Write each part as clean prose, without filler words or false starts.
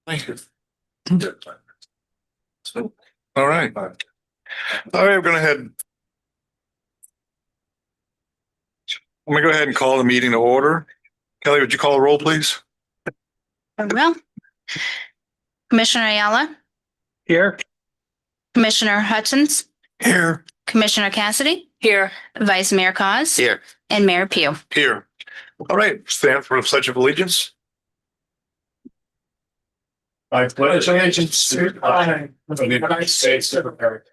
Thank you. All right. All right, we're going to head. I'm going to go ahead and call the meeting to order. Kelly, would you call the roll, please? I will. Commissioner Ayala, Here. Commissioner Hutchins, Here. Commissioner Cassidy, Here. Vice Mayor Cause, Here. and Mayor Pugh. Here. All right, stand for the Pledge of Allegiance. I pledge allegiance to the flag of the United States of America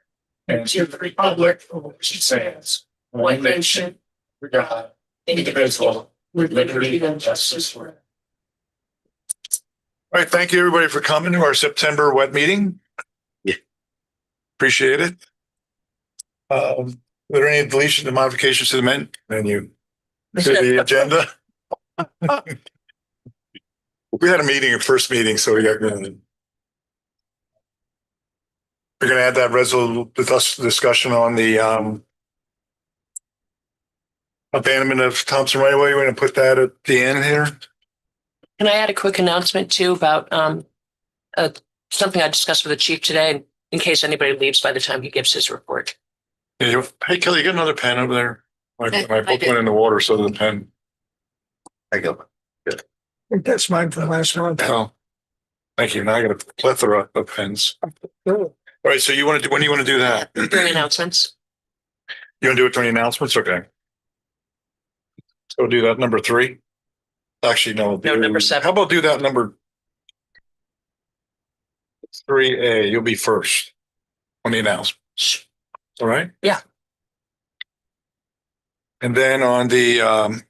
and to the republic for which it stands, one nation, under God, indivisible, with liberty and justice for all. All right, thank you everybody for coming to our September wet meeting. Yeah. Appreciate it. Are there any deletions and modifications to the menu? To the agenda? We had a meeting, a first meeting, so we got we're going to add that discussion on the abandonment of Thompson right away. We're going to put that at the end here. Can I add a quick announcement too about something I discussed with the chief today in case anybody leaves by the time he gives his report? Hey, Kelly, you got another pen over there? My I book did. went in the water, so the pen. I go. I think that's mine from last month. Oh, thank you. Now I got a plethora of pens. All right, so you want to do, when do you want to do that? During announcements. You want to do it during the announcements? Okay. So we'll do that number 3. Actually, no. No, number 7. How about do that number 3A? You'll be first on the announcements. All right? Yeah. And then on the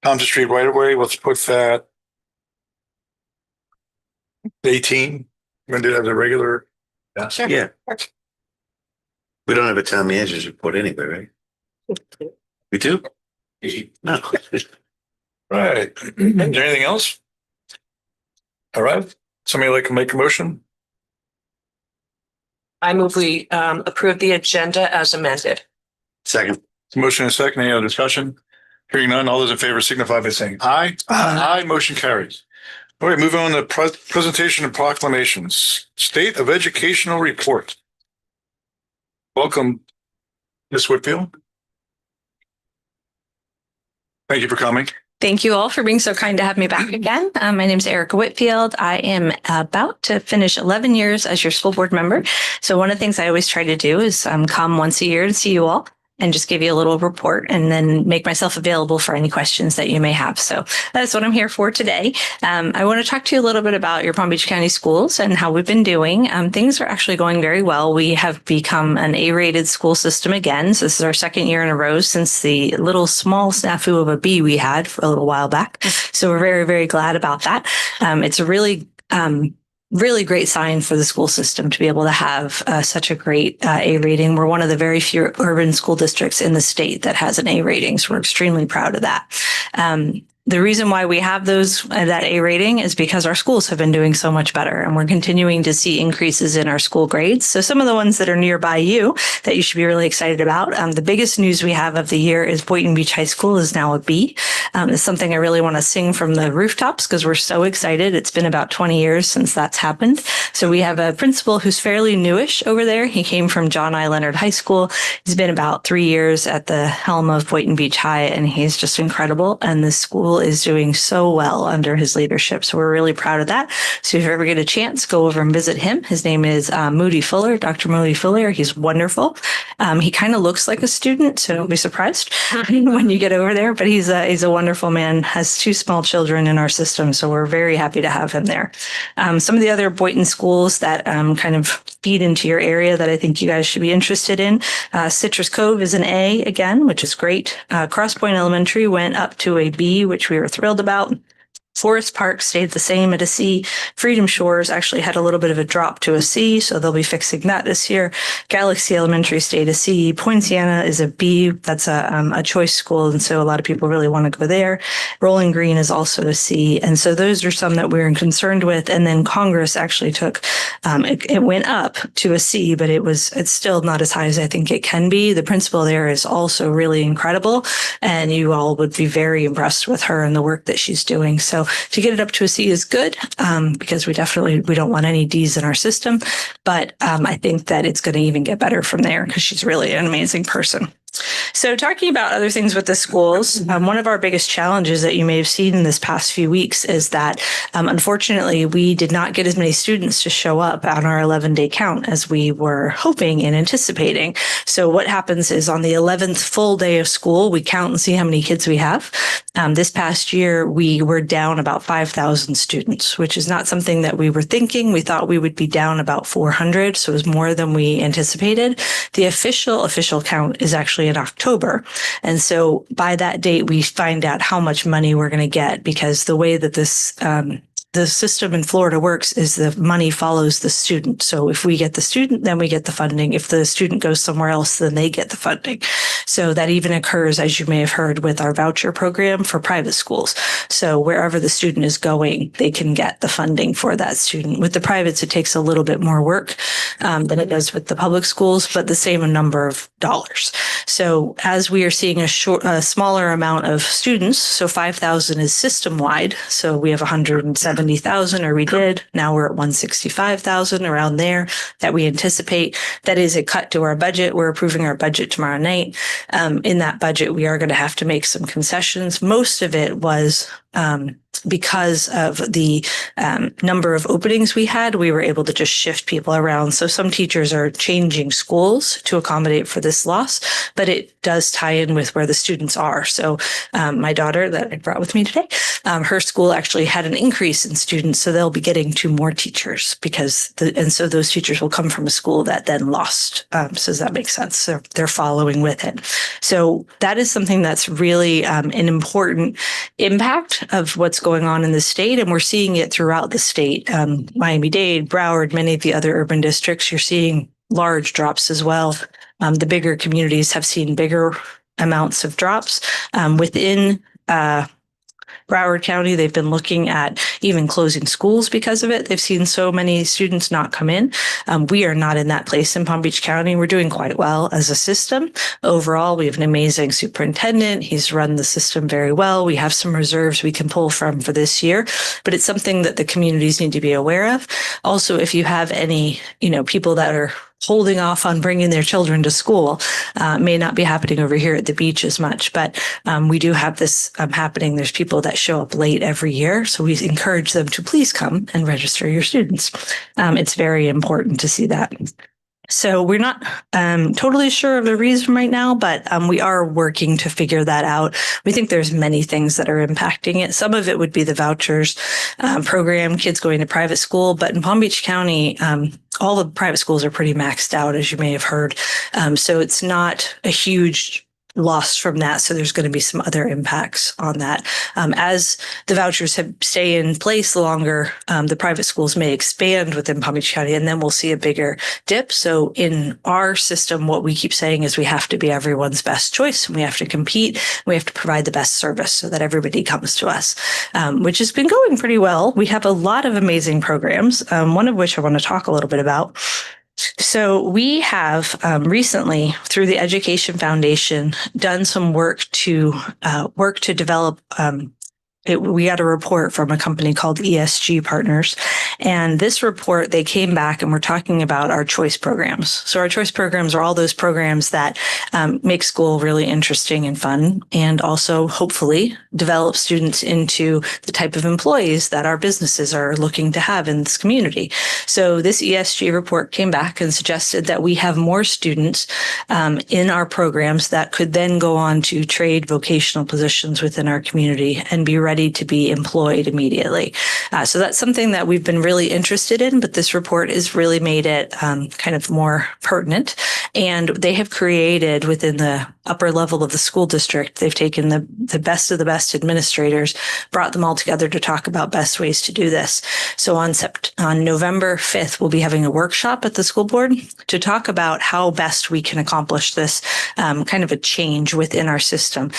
Thompson Street right away, let's put that 18. We're going to do that as a regular. Sure. Yeah. We don't have a town manager's report anyway, right? We do? No. Right. Is there anything else? All right. Somebody like to make a motion? I move we approve the agenda as amended. Second. Motion and second. Any other discussion? Hearing none. All those in favor signify by saying aye. Aye. Motion carries. All right. Moving on to presentation and proclamations. State of Educational Report. Welcome, Ms. Whitfield. Thank you for coming. Thank you all for being so kind to have me back again. My name is Erica Whitfield. I am about to finish 11 years as your school board member. So one of the things I always try to do is come once a year to see you all and just give you a little report and then make myself available for any questions that you may have. So that's what I'm here for today. I want to talk to you a little bit about your Palm Beach County schools and how we've been doing. Things are actually going very well. We have become an A-rated school system again. So this is our second year in a row since the little small snafu of a B we had for a little while back. So we're very, very glad about that. It's a really great sign for the school system to be able to have such a great A rating. We're one of the very few urban school districts in the state that has an A rating, so we're extremely proud of that. The reason why we have that A rating is because our schools have been doing so much better and we're continuing to see increases in our school grades. So some of the ones that are nearby you that you should be really excited about. The biggest news we have of the year is Boynton Beach High School is now a B. It's something I really want to sing from the rooftops because we're so excited. It's been about 20 years since that's happened. So we have a principal who's fairly newish over there. He came from John I. Leonard High School. He's been about 3 years at the helm of Boynton Beach High and he's just incredible. And the school is doing so well under his leadership. So we're really proud of that. So if you ever get a chance, go over and visit him. His name is Moody Fuller, Dr. Moody Fuller. He's wonderful. He kind of looks like a student, so don't be surprised when you get over there. But he's a wonderful man, has 2 small children in our system. So we're very happy to have him there. Some of the other Boynton schools that kind of feed into your area that I think you guys should be interested in. Citrus Cove is an A again, which is great. Cross Point Elementary went up to a B, which we were thrilled about. Forest Park stayed the same at a C. Freedom Shores actually had a little bit of a drop to a C, so they'll be fixing that this year. Galaxy Elementary stayed a C. Poinciana is a B. That's a choice school, and so a lot of people really want to go there. Rolling Green is also a C, and so those are some that we're concerned with. And then Congress actually took, it went up to a C, but it's still not as high as I think it can be. The principal there is also really incredible, and you all would be very impressed with her and the work that she's doing. So So to get it up to a C is good, because we don't want any D's in our system. But I think that it's going to even get better from there because she's really an amazing person. So talking about other things with the schools, one of our biggest challenges that you may have seen in this past few weeks is that, unfortunately, we did not get as many students to show up on our 11-day count as we were hoping and anticipating. So what happens is on the 11th full day of school, we count and see how many kids we have. This past year, we were down about 5,000 students, which is not something that we were thinking. We thought we would be down about 400, so it was more than we anticipated. The official count is actually in October. And so by that date, we find out how much money we're going to get, because the way that the system in Florida works is the money follows the student. So if we get the student, then we get the funding. If the student goes somewhere else, then they get the funding. So that even occurs, as you may have heard, with our voucher program for private schools. So wherever the student is going, they can get the funding for that student. With the privates, it takes a little bit more work than it does with the public schools, but the same number of dollars. So as we are seeing a smaller amount of students, so 5,000 is system-wide. So we have 170,000, or we did. Now we're at 165,000, around there, that we anticipate. That is a cut to our budget. We're approving our budget tomorrow night. In that budget, we are going to have to make some concessions. Most of it was because of the number of openings we had, we were able to just shift people around. So some teachers are changing schools to accommodate for this loss, but it does tie in with where the students are. So my daughter that I brought with me today, her school actually had an increase in students, so they'll be getting 2 more teachers and so those teachers will come from a school that then lost. So does that make sense? So they're following with it. So that is something that's really an important impact of what's going on in the state. And we're seeing it throughout the state. Miami-Dade, Broward, many of the other urban districts, you're seeing large drops as well. The bigger communities have seen bigger amounts of drops. Within Broward County, they've been looking at even closing schools because of it. They've seen so many students not come in. We are not in that place in Palm Beach County. We're doing quite well as a system. Overall, we have an amazing superintendent. He's run the system very well. We have some reserves we can pull from for this year, but it's something that the communities need to be aware of. Also, if you have any, people that are holding off on bringing their children to school, may not be happening over here at the beach as much, but we do have this happening. There's people that show up late every year, so we encourage them to please come and register your students. It's very important to see that. So we're not totally sure of the reason right now, but we are working to figure that out. We think there's many things that are impacting it. Some of it would be the vouchers program, kids going to private school, but in Palm Beach County, all the private schools are pretty maxed out, as you may have heard. So it's not a huge lost from that. So there's going to be some other impacts on that. As the vouchers stay in place longer, the private schools may expand within Palm Beach County, and then we'll see a bigger dip. So in our system, what we keep saying is we have to be everyone's best choice. We have to compete. We have to provide the best service so that everybody comes to us, which has been going pretty well. We have a lot of amazing programs, one of which I want to talk a little bit about. So we have recently, through the Education Foundation, done some work to develop. We got a report from a company called ESG Partners. And this report, they came back and we're talking about our choice programs. So our choice programs are all those programs that make school really interesting and fun, and also hopefully develop students into the type of employees that our businesses are looking to have in this community. So this ESG report came back and suggested that we have more students in our programs that could then go on to trade vocational positions within our community and be ready to be employed immediately. So that's something that we've been really interested in, but this report has really made it kind of more pertinent. And they have created within the upper level of the school district, they've taken the best of the best administrators, brought them all together to talk about best ways to do this. So on November 5th, we'll be having a workshop at the school board to talk about how best we can accomplish this kind of a change within our system.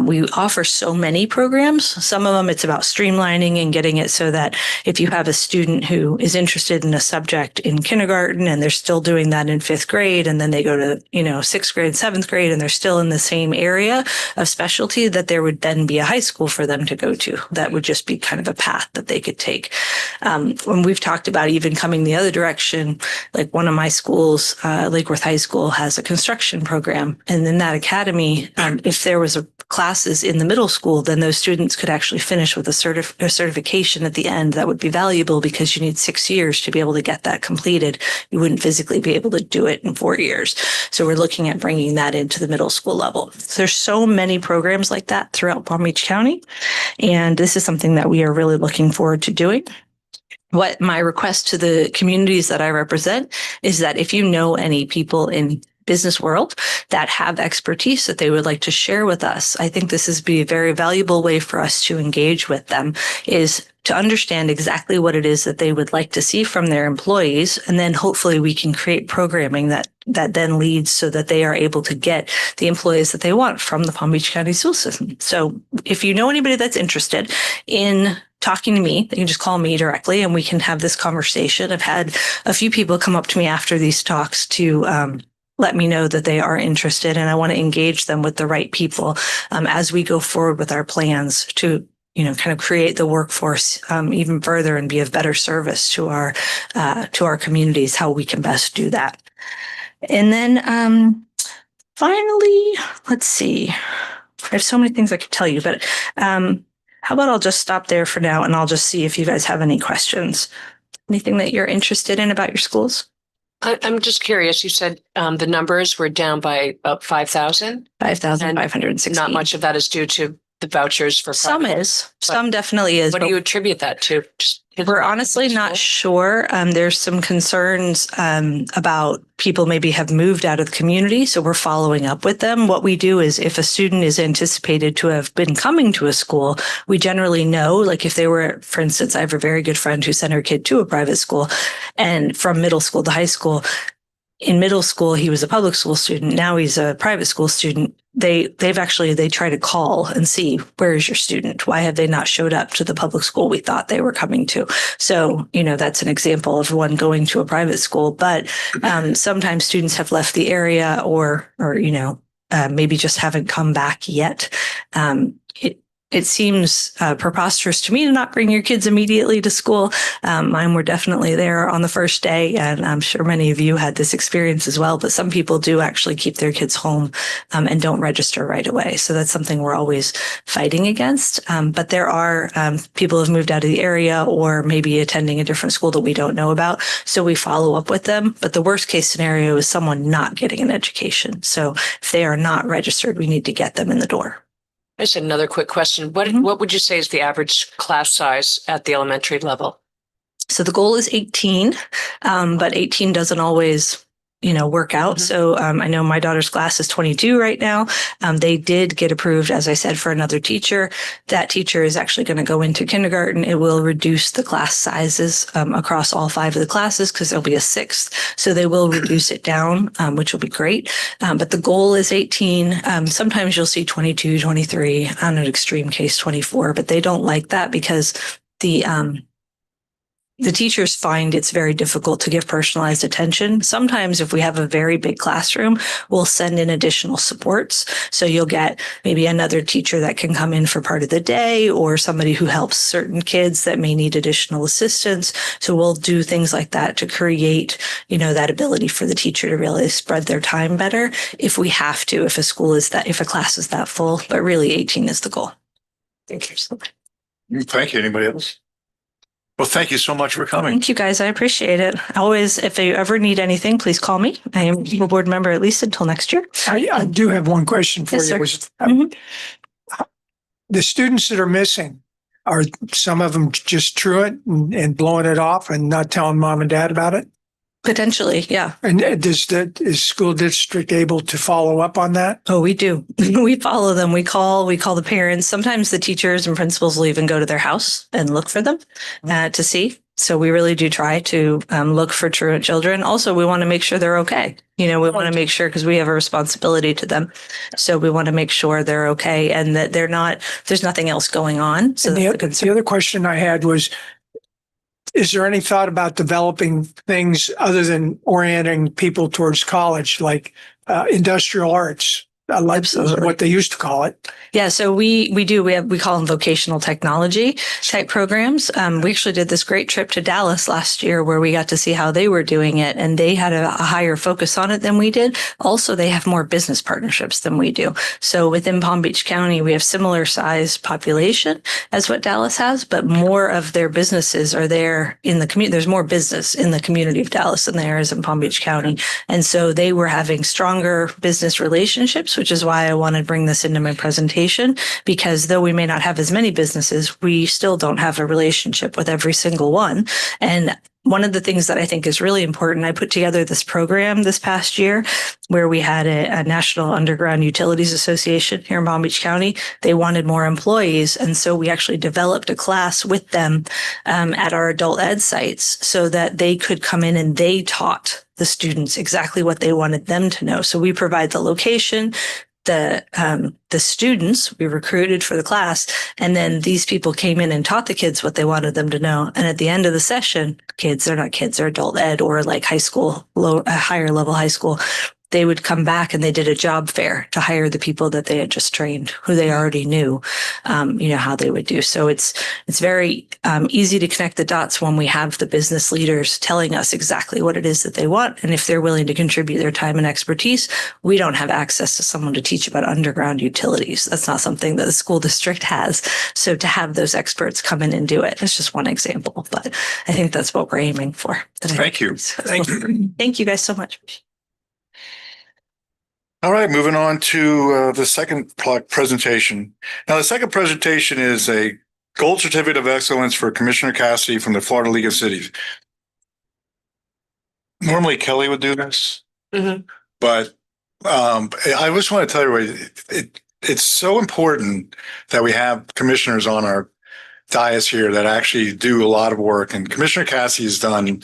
We offer so many programs. Some of them, it's about streamlining and getting it so that if you have a student who is interested in a subject in kindergarten and they're still doing that in 5th grade, and then they go to, 6th grade, 7th grade, and they're still still in the same area of specialty, that there would then be a high school for them to go to. That would just be kind of a path that they could take. When we've talked about even coming the other direction, like one of my schools, Lake Worth High School, has a construction program. And in that academy, if there was classes in the middle school, then those students could actually finish with a certification at the end that would be valuable, because you need 6 years to be able to get that completed. You wouldn't physically be able to do it in 4 years. So we're looking at bringing that into the middle school level. So there's so many programs like that throughout Palm Beach County. And this is something that we are really looking forward to doing. What my request to the communities that I represent is that if you know any people in business world that have expertise that they would like to share with us, I think this is be a very valuable way for us to engage with them, is to understand exactly what it is that they would like to see from their employees. And then hopefully we can create programming that then leads so that they are able to get the employees that they want from the Palm Beach County school system. So if you know anybody that's interested in talking to me, they can just call me directly and we can have this conversation. I've had a few people come up to me after these talks to let me know that they are interested, and I want to engage them with the right people as we go forward with our plans to, kind of create the workforce even further and be of better service to our communities, how we can best do that. And then finally, let's see. I have so many things I could tell you, but how about I'll just stop there for now and I'll just see if you guys have any questions. Anything that you're interested in about your schools? I'm just curious. You said the numbers were down by about 5,000. 5,560. Not much of that is due to the vouchers for some private. is, some definitely is. What do you attribute that to? Just We're honestly not sure. There's some concerns about people maybe have moved out of the community, so we're following up with them. What we do is if a student is anticipated to have been coming to a school, we generally know, like if they were, for instance, I have a very good friend who sent her kid to a private school, and from middle school to high school. In middle school, he was a public school student. Now he's a private school student. They try to call and see, where is your student? Why have they not showed up to the public school we thought they were coming to? So, that's an example of one going to a private school. But sometimes students have left the area or maybe just haven't come back yet. It seems preposterous to me to not bring your kids immediately to school. Mine were definitely there on the first day, and I'm sure many of you had this experience as well. But some people do actually keep their kids home and don't register right away. So that's something we're always fighting against. But there are people who have moved out of the area or maybe attending a different school that we don't know about. So we follow up with them. But the worst case scenario is someone not getting an education. So if they are not registered, we need to get them in the door. I just had another quick question. What would you say is the average class size at the elementary level? So the goal is 18, but 18 doesn't always, work out. Mm-hmm. So I know my daughter's class is 22 right now. They did get approved, as I said, for another teacher. That teacher is actually going to go into kindergarten. It will reduce the class sizes across all 5 of the classes because there'll be a 6th. So they will reduce it down, which will be great. But the goal is 18. Sometimes you'll see 22, 23, on an extreme case, 24, but they don't like that because the teachers find it's very difficult to give personalized attention. Sometimes if we have a very big classroom, we'll send in additional supports. So you'll get maybe another teacher that can come in for part of the day or somebody who helps certain kids that may need additional assistance. So we'll do things like that to create, that ability for the teacher to really spread their time better if we have to, if a class is that full, but really 18 is the goal. Thank you. Thank you. Anybody else? Well, thank you so much for coming. Thank you, guys. I appreciate it. Always, if you ever need anything, please call me. I am a board member at least until next year. I do have one question for Yes, you. sir. The students that are missing, are some of them just truant and blowing it off and not telling mom and dad about it? Potentially, yeah. And is school district able to follow up on that? Oh, we do. We follow them. We call the parents. Sometimes the teachers and principals will even go to their house and look for them to see. So we really do try to look for truant children. Also, we want to make sure they're okay. We want to make sure because we have a responsibility to them. So we want to make sure they're okay and that there's nothing else going on. So And the other question I had was, is there any thought about developing things other than orienting people towards college, like industrial arts? Absolutely. what they used to call it. Yeah, so we call them vocational technology type programs. We actually did this great trip to Dallas last year where we got to see how they were doing it, and they had a higher focus on it than we did. Also, they have more business partnerships than we do. So within Palm Beach County, we have similar size population as what Dallas has, but more of their businesses are there in the community. There's more business in the community of Dallas than there is in Palm Beach County, and so they were having stronger business relationships, which is why I want to bring this into my presentation, because though we may not have as many businesses, we still don't have a relationship with every single one. And one of the things that I think is really important, I put together this program this past year where we had a National Underground Utilities Association here in Palm Beach County. They wanted more employees. And so we actually developed a class with them at our adult ed sites so that they could come in and they taught the students exactly what they wanted them to know. So we provide the location, the students we recruited for the class, and then these people came in and taught the kids what they wanted them to know. And at the end of the session, they're not kids, they're adult ed or like high school, higher level high school. They would come back and they did a job fair to hire the people that they had just trained, who they already knew, how they would do. So it's very easy to connect the dots when we have the business leaders telling us exactly what it is that they want. And if they're willing to contribute their time and expertise, we don't have access to someone to teach about underground utilities. That's not something that the school district has. So to have those experts come in and do it, it's just one example, but I think that's what we're aiming for. Thank you. Thank you. Thank you guys so much. All right, moving on to the second presentation. Now, the second presentation is a Gold Certificate of Excellence for Commissioner Cassidy from the Florida League of Cities. Normally Kelly would do this, but I just want to tell everybody, it's so important that we have commissioners on our dais here that actually do a lot of work. And Commissioner Cassidy has done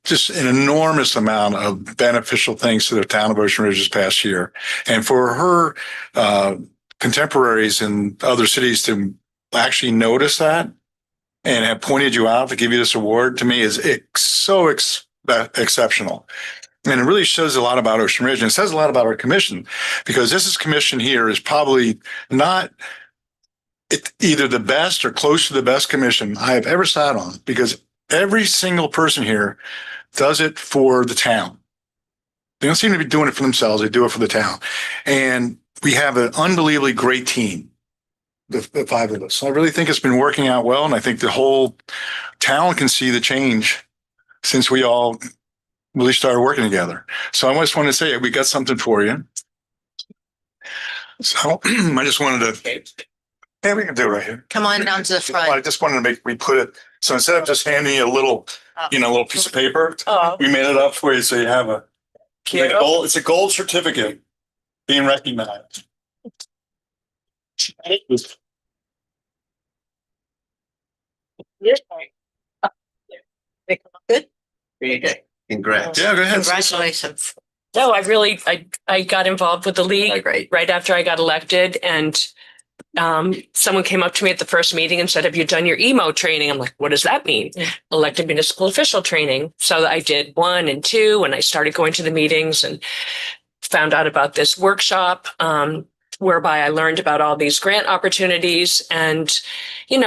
just an enormous amount of beneficial things to the town of Ocean Ridge this past year. And for her contemporaries in other cities to actually notice that and have pointed you out to give you this award, to me is exceptional. And it really shows a lot about Ocean Ridge, and it says a lot about our commission, because this commission here is probably not either the best or close to the best commission I have ever sat on, because every single person here does it for the town. They don't seem to be doing it for themselves. They do it for the town. And we have an unbelievably great team, the five of us. So I really think it's been working out well. And I think the whole town can see the change since we all really started working together. So I just wanted to say, we got something for you. So I just wanted to, yeah, we can do it right here. Come on down to the front. I just wanted to we put it, so instead of just handing you a little, little piece of paper, we made it up for you so you have it's a gold certificate being recognized. Good. Congrats. Yeah, go ahead. Congratulations. No, I got involved with the league right after I got elected, and someone came up to me at the first meeting and said, "Have you done your EMO training?" I'm like, "What does that mean?" Elected municipal official training. So I did 1 and 2, and I started going to the meetings and found out about this workshop, whereby I learned about all these grant opportunities and,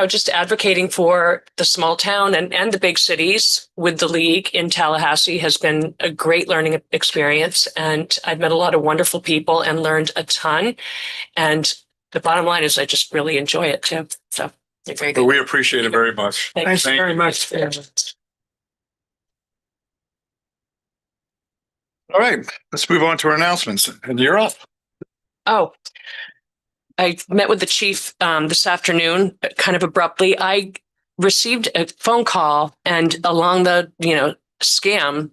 just advocating for the small town and the big cities with the league in Tallahassee has been a great learning experience. And I've met a lot of wonderful people and learned a ton. And the bottom line is I just really enjoy it too. So you're very good. But we appreciate it very much. Thanks Thank very you. much. All right, let's move on to our announcements. And you're up. Oh, I met with the chief this afternoon, kind of abruptly. I received a phone call, and along the, scam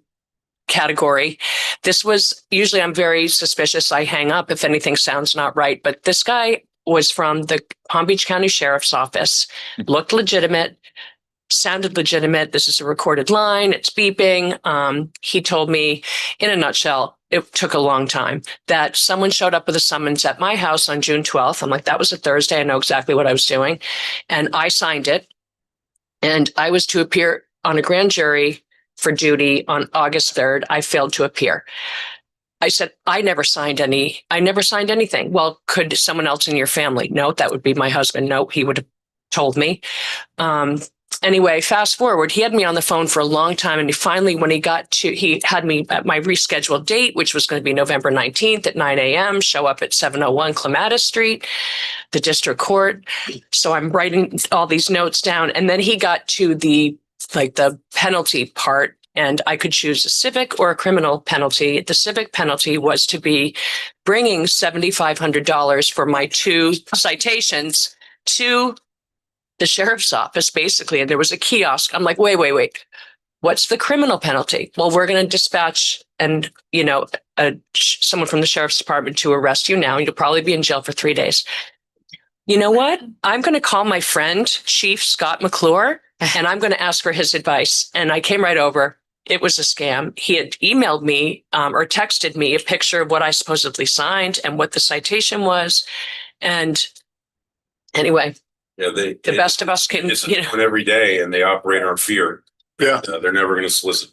category, this was, usually I'm very suspicious. I hang up if anything sounds not right. But this guy was from the Palm Beach County Sheriff's Office, looked legitimate, sounded legitimate. This is a recorded line. It's beeping. He told me in a nutshell, it took a long time, that someone showed up with a summons at my house on June 12th. I'm like, that was a Thursday. I know exactly what I was doing. And I signed it. And I was to appear on a grand jury for duty on August 3rd. I failed to appear. I said, I never signed anything. Well, could someone else in your family? No, that would be my husband. No, he would have told me. Anyway, fast forward, he had me on the phone for a long time. And finally, when he had me at my rescheduled date, which was going to be November 19th at 9 a.m., show up at 701 Clematis Street, the district court. So I'm writing all these notes down. And then he got to the penalty part, and I could choose a civic or a criminal penalty. The civic penalty was to be bringing $7,500 for my 2 citations to the sheriff's office, basically. And there was a kiosk. I'm like, wait. What's the criminal penalty? Well, we're going to dispatch someone from the sheriff's department to arrest you now. You'll probably be in jail for 3 days. You know what? I'm going to call my friend, Chief Scott McClure, and I'm going to ask for his advice. And I came right over. It was a scam. He had emailed me or texted me a picture of what I supposedly signed and what the citation was. And anyway, the best of us can, every day, and they operate on fear. Yeah. They're never going to solicit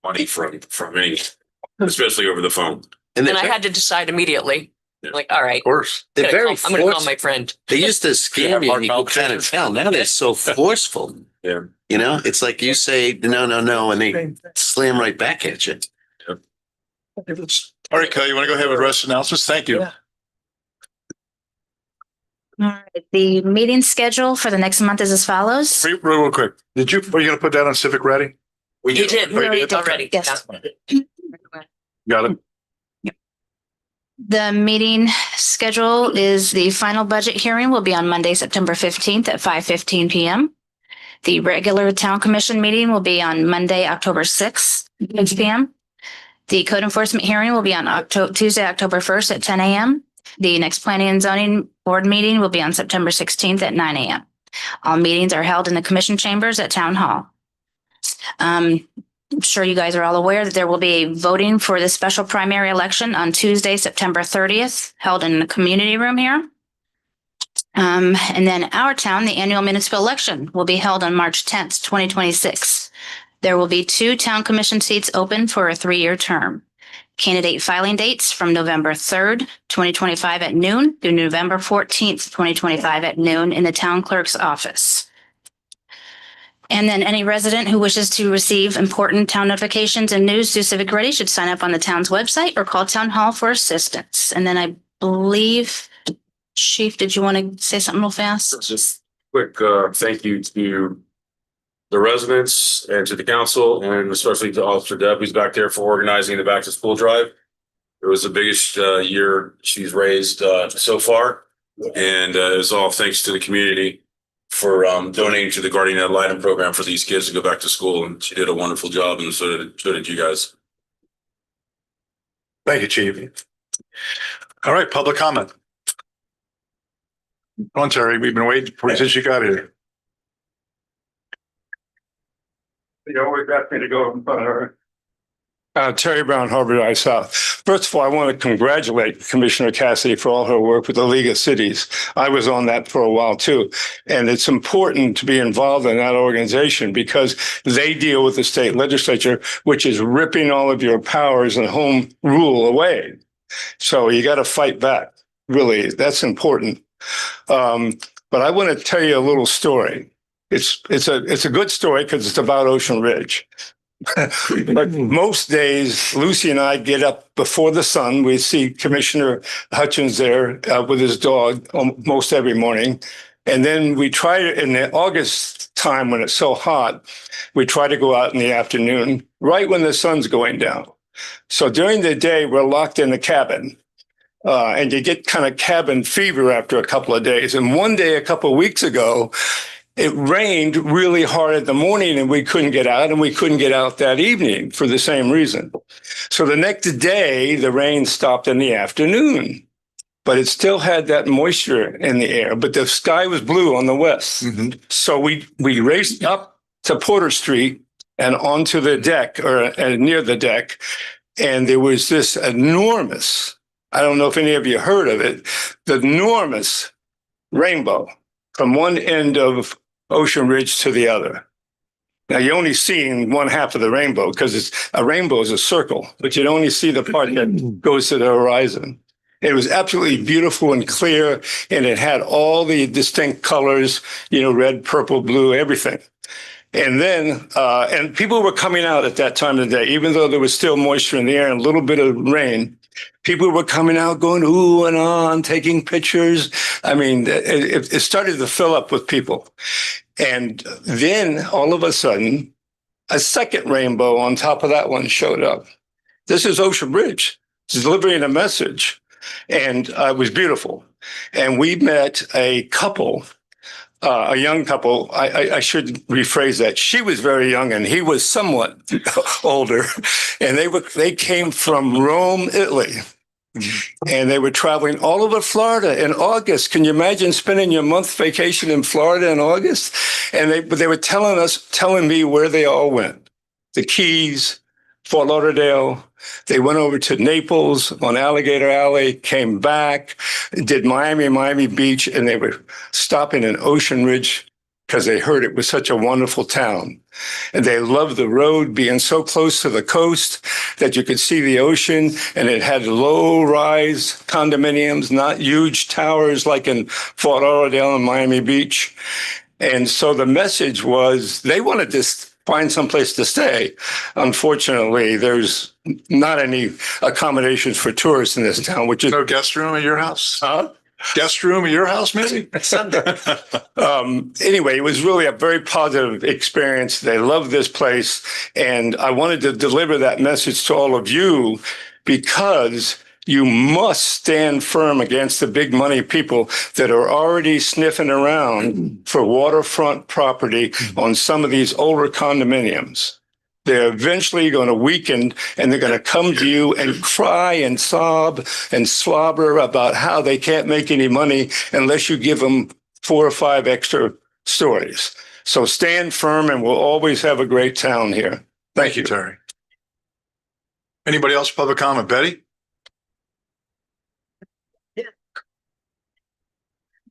money from any, especially over the phone. And I had to decide immediately. Yeah. Like, all right, Of course. They're I'm very going to call forceful. my friend. They used to scam you and you could kind of tell. Now they're so forceful. Yeah. It's like you say, no, and they slam right back at you. All right, Kelly, you want to go ahead with the rest of the announcements? Thank you. Yeah. All right. The meeting schedule for the next month is as follows. Real quick. Are you going to put that on Civic Ready? You did Oh, you did? already. Yes. Yeah. Got it. The meeting schedule is the final budget hearing will be on Monday, September 15th at 5:15 p.m. The regular town commission meeting will be on Monday, October 6th, 6 p.m. The code enforcement hearing will be on Tuesday, October 1st at 10 a.m. The next planning and zoning board meeting will be on September 16th at 9 a.m. All meetings are held in the commission chambers at Town Hall. I'm sure you guys are all aware that there will be voting for the special primary election on Tuesday, September 30th, held in the community room here. And then our town, the annual municipal election will be held on March 10th, 2026. There will be 2 town commission seats open for a 3-year term. Candidate filing dates from November 3rd, 2025 at noon through November 14th, 2025 at noon in the town clerk's office. And then any resident who wishes to receive important town notifications and news through Civic Ready should sign up on the town's website or call Town Hall for assistance. And then I believe, Chief, did you want to say something real fast? Just quick thank you to the residents and to the council, and especially to Officer Deb, who's back there for organizing the back to school drive. It was the biggest year she's raised so far. And it was all thanks to the community for donating to the Guardian Ad Litem program for these kids to go back to school. And she did a wonderful job, and so did you guys. Thank you, Chief. All right, public comment. Come on, Terry, we've been waiting for you since you got here. You always ask me to go in front of her. Terry Brown, Harvard I South. First of all, I want to congratulate Commissioner Cassidy for all her work with the League of Cities. I was on that for a while too. And it's important to be involved in that organization because they deal with the state legislature, which is ripping all of your powers and home rule away. So you got to fight back. Really, that's important. But I want to tell you a little story. It's a good story because it's about Ocean Ridge. But most days, Lucy and I get up before the sun. We see Commissioner Hutchins there with his dog almost every morning. And then we try to, in the August time when it's so hot, we try to go out in the afternoon, right when the sun's going down. So during the day, we're locked in the cabin. And you get kind of cabin fever after a couple of days. And one day, a couple of weeks ago, it rained really hard in the morning and we couldn't get out, and we couldn't get out that evening for the same reason. So the next day, the rain stopped in the afternoon, but it still had that moisture in the air, but the sky was blue on the west. Mm-hmm. So we raced up to Porter Street and onto the deck or near the deck. And there was this enormous, I don't know if any of you heard of it, the enormous rainbow from one end of Ocean Ridge to the other. Now you're only seeing one half of the rainbow because a rainbow is a circle, but you'd only see the part that goes to the horizon. It was absolutely beautiful and clear, and it had all the distinct colors, red, purple, blue, everything. And then, and people were coming out at that time of the day, even though there was still moisture in the air and a little bit of rain. People were coming out, going ooh and on, taking pictures. I mean, it started to fill up with people. And then all of a sudden, a second rainbow on top of that one showed up. This is Ocean Bridge delivering a message. And it was beautiful. And we met a couple, a young couple. I should rephrase that. She was very young and he was somewhat older. And they came from Rome, Italy. And they were traveling all over Florida in August. Can you imagine spending your month vacation in Florida in August? And they were telling me where they all went. The Keys, Fort Lauderdale. They went over to Naples on Alligator Alley, came back, did Miami Beach, and they were stopping in Ocean Ridge because they heard it was such a wonderful town. And they loved the road being so close to the coast that you could see the ocean, and it had low-rise condominiums, not huge towers like in Fort Lauderdale and Miami Beach. And so the message was they wanted to find someplace to stay. Unfortunately, there's not any accommodations for tourists in this town, which is No guest room at your house? Huh? Guest room at your house, maybe? Anyway, it was really a very positive experience. They loved this place. And I wanted to deliver that message to all of you because you must stand firm against the big money people that are already sniffing around for waterfront property on some of these older condominiums. They're eventually going to weaken and they're going to come to you and cry and sob and slobber about how they can't make any money unless you give them 4 or 5 extra stories. So stand firm and we'll always have a great town here. Thank you, Terry. Anybody else public comment? Betty?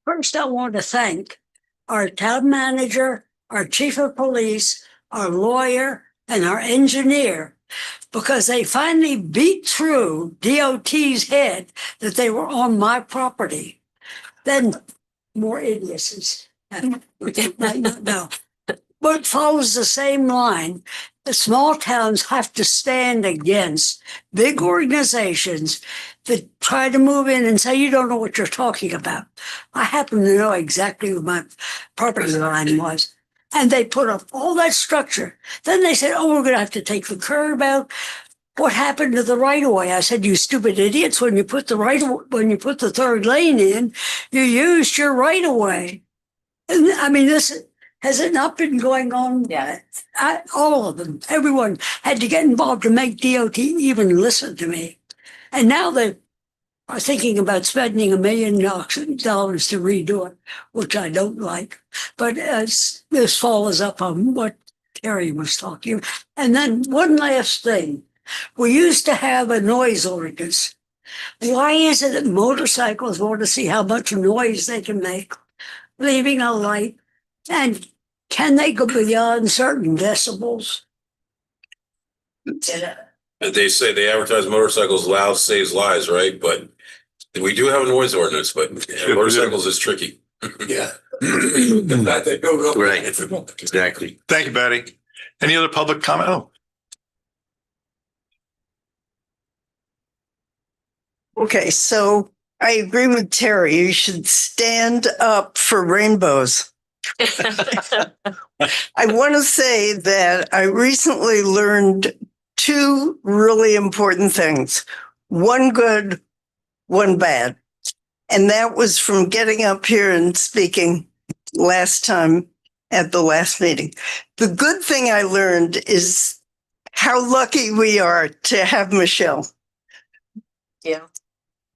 First, I want to thank our town manager, our chief of police, our lawyer, and our engineer, because they finally beat through DOT's head that they were on my property. Then more idiocies might not know. But it follows the same line. The small towns have to stand against big organizations that try to move in and say, you don't know what you're talking about. I happen to know exactly where my property line was. And they put up all that structure. Then they said, oh, we're going to have to take the curb out. What happened to the right of way? I said, you stupid idiots, when you put the third lane in, you used your right of way. And I mean, has it not been going on? Yeah. All of them, everyone had to get involved to make DOT even listen to me. And now they are thinking about spending $1 million to redo it, which I don't like. But this follows up on what Terry was talking about. And then one last thing. We used to have a noise ordinance. Why is it that motorcycles want to see how much noise they can make, leaving a light? And can they go beyond certain decibels? They say they advertise motorcycles loud saves lives, right? But we do have a noise ordinance, but motorcycles is tricky. Yeah. Right. Exactly. Thank you, Betty. Any other public comment? Oh, Okay, so I agree with Terry. You should stand up for rainbows. I want to say that I recently learned 2 really important things. One good, one bad. And that was from getting up here and speaking last time at the last meeting. The good thing I learned is how lucky we are to have Michelle. Yeah.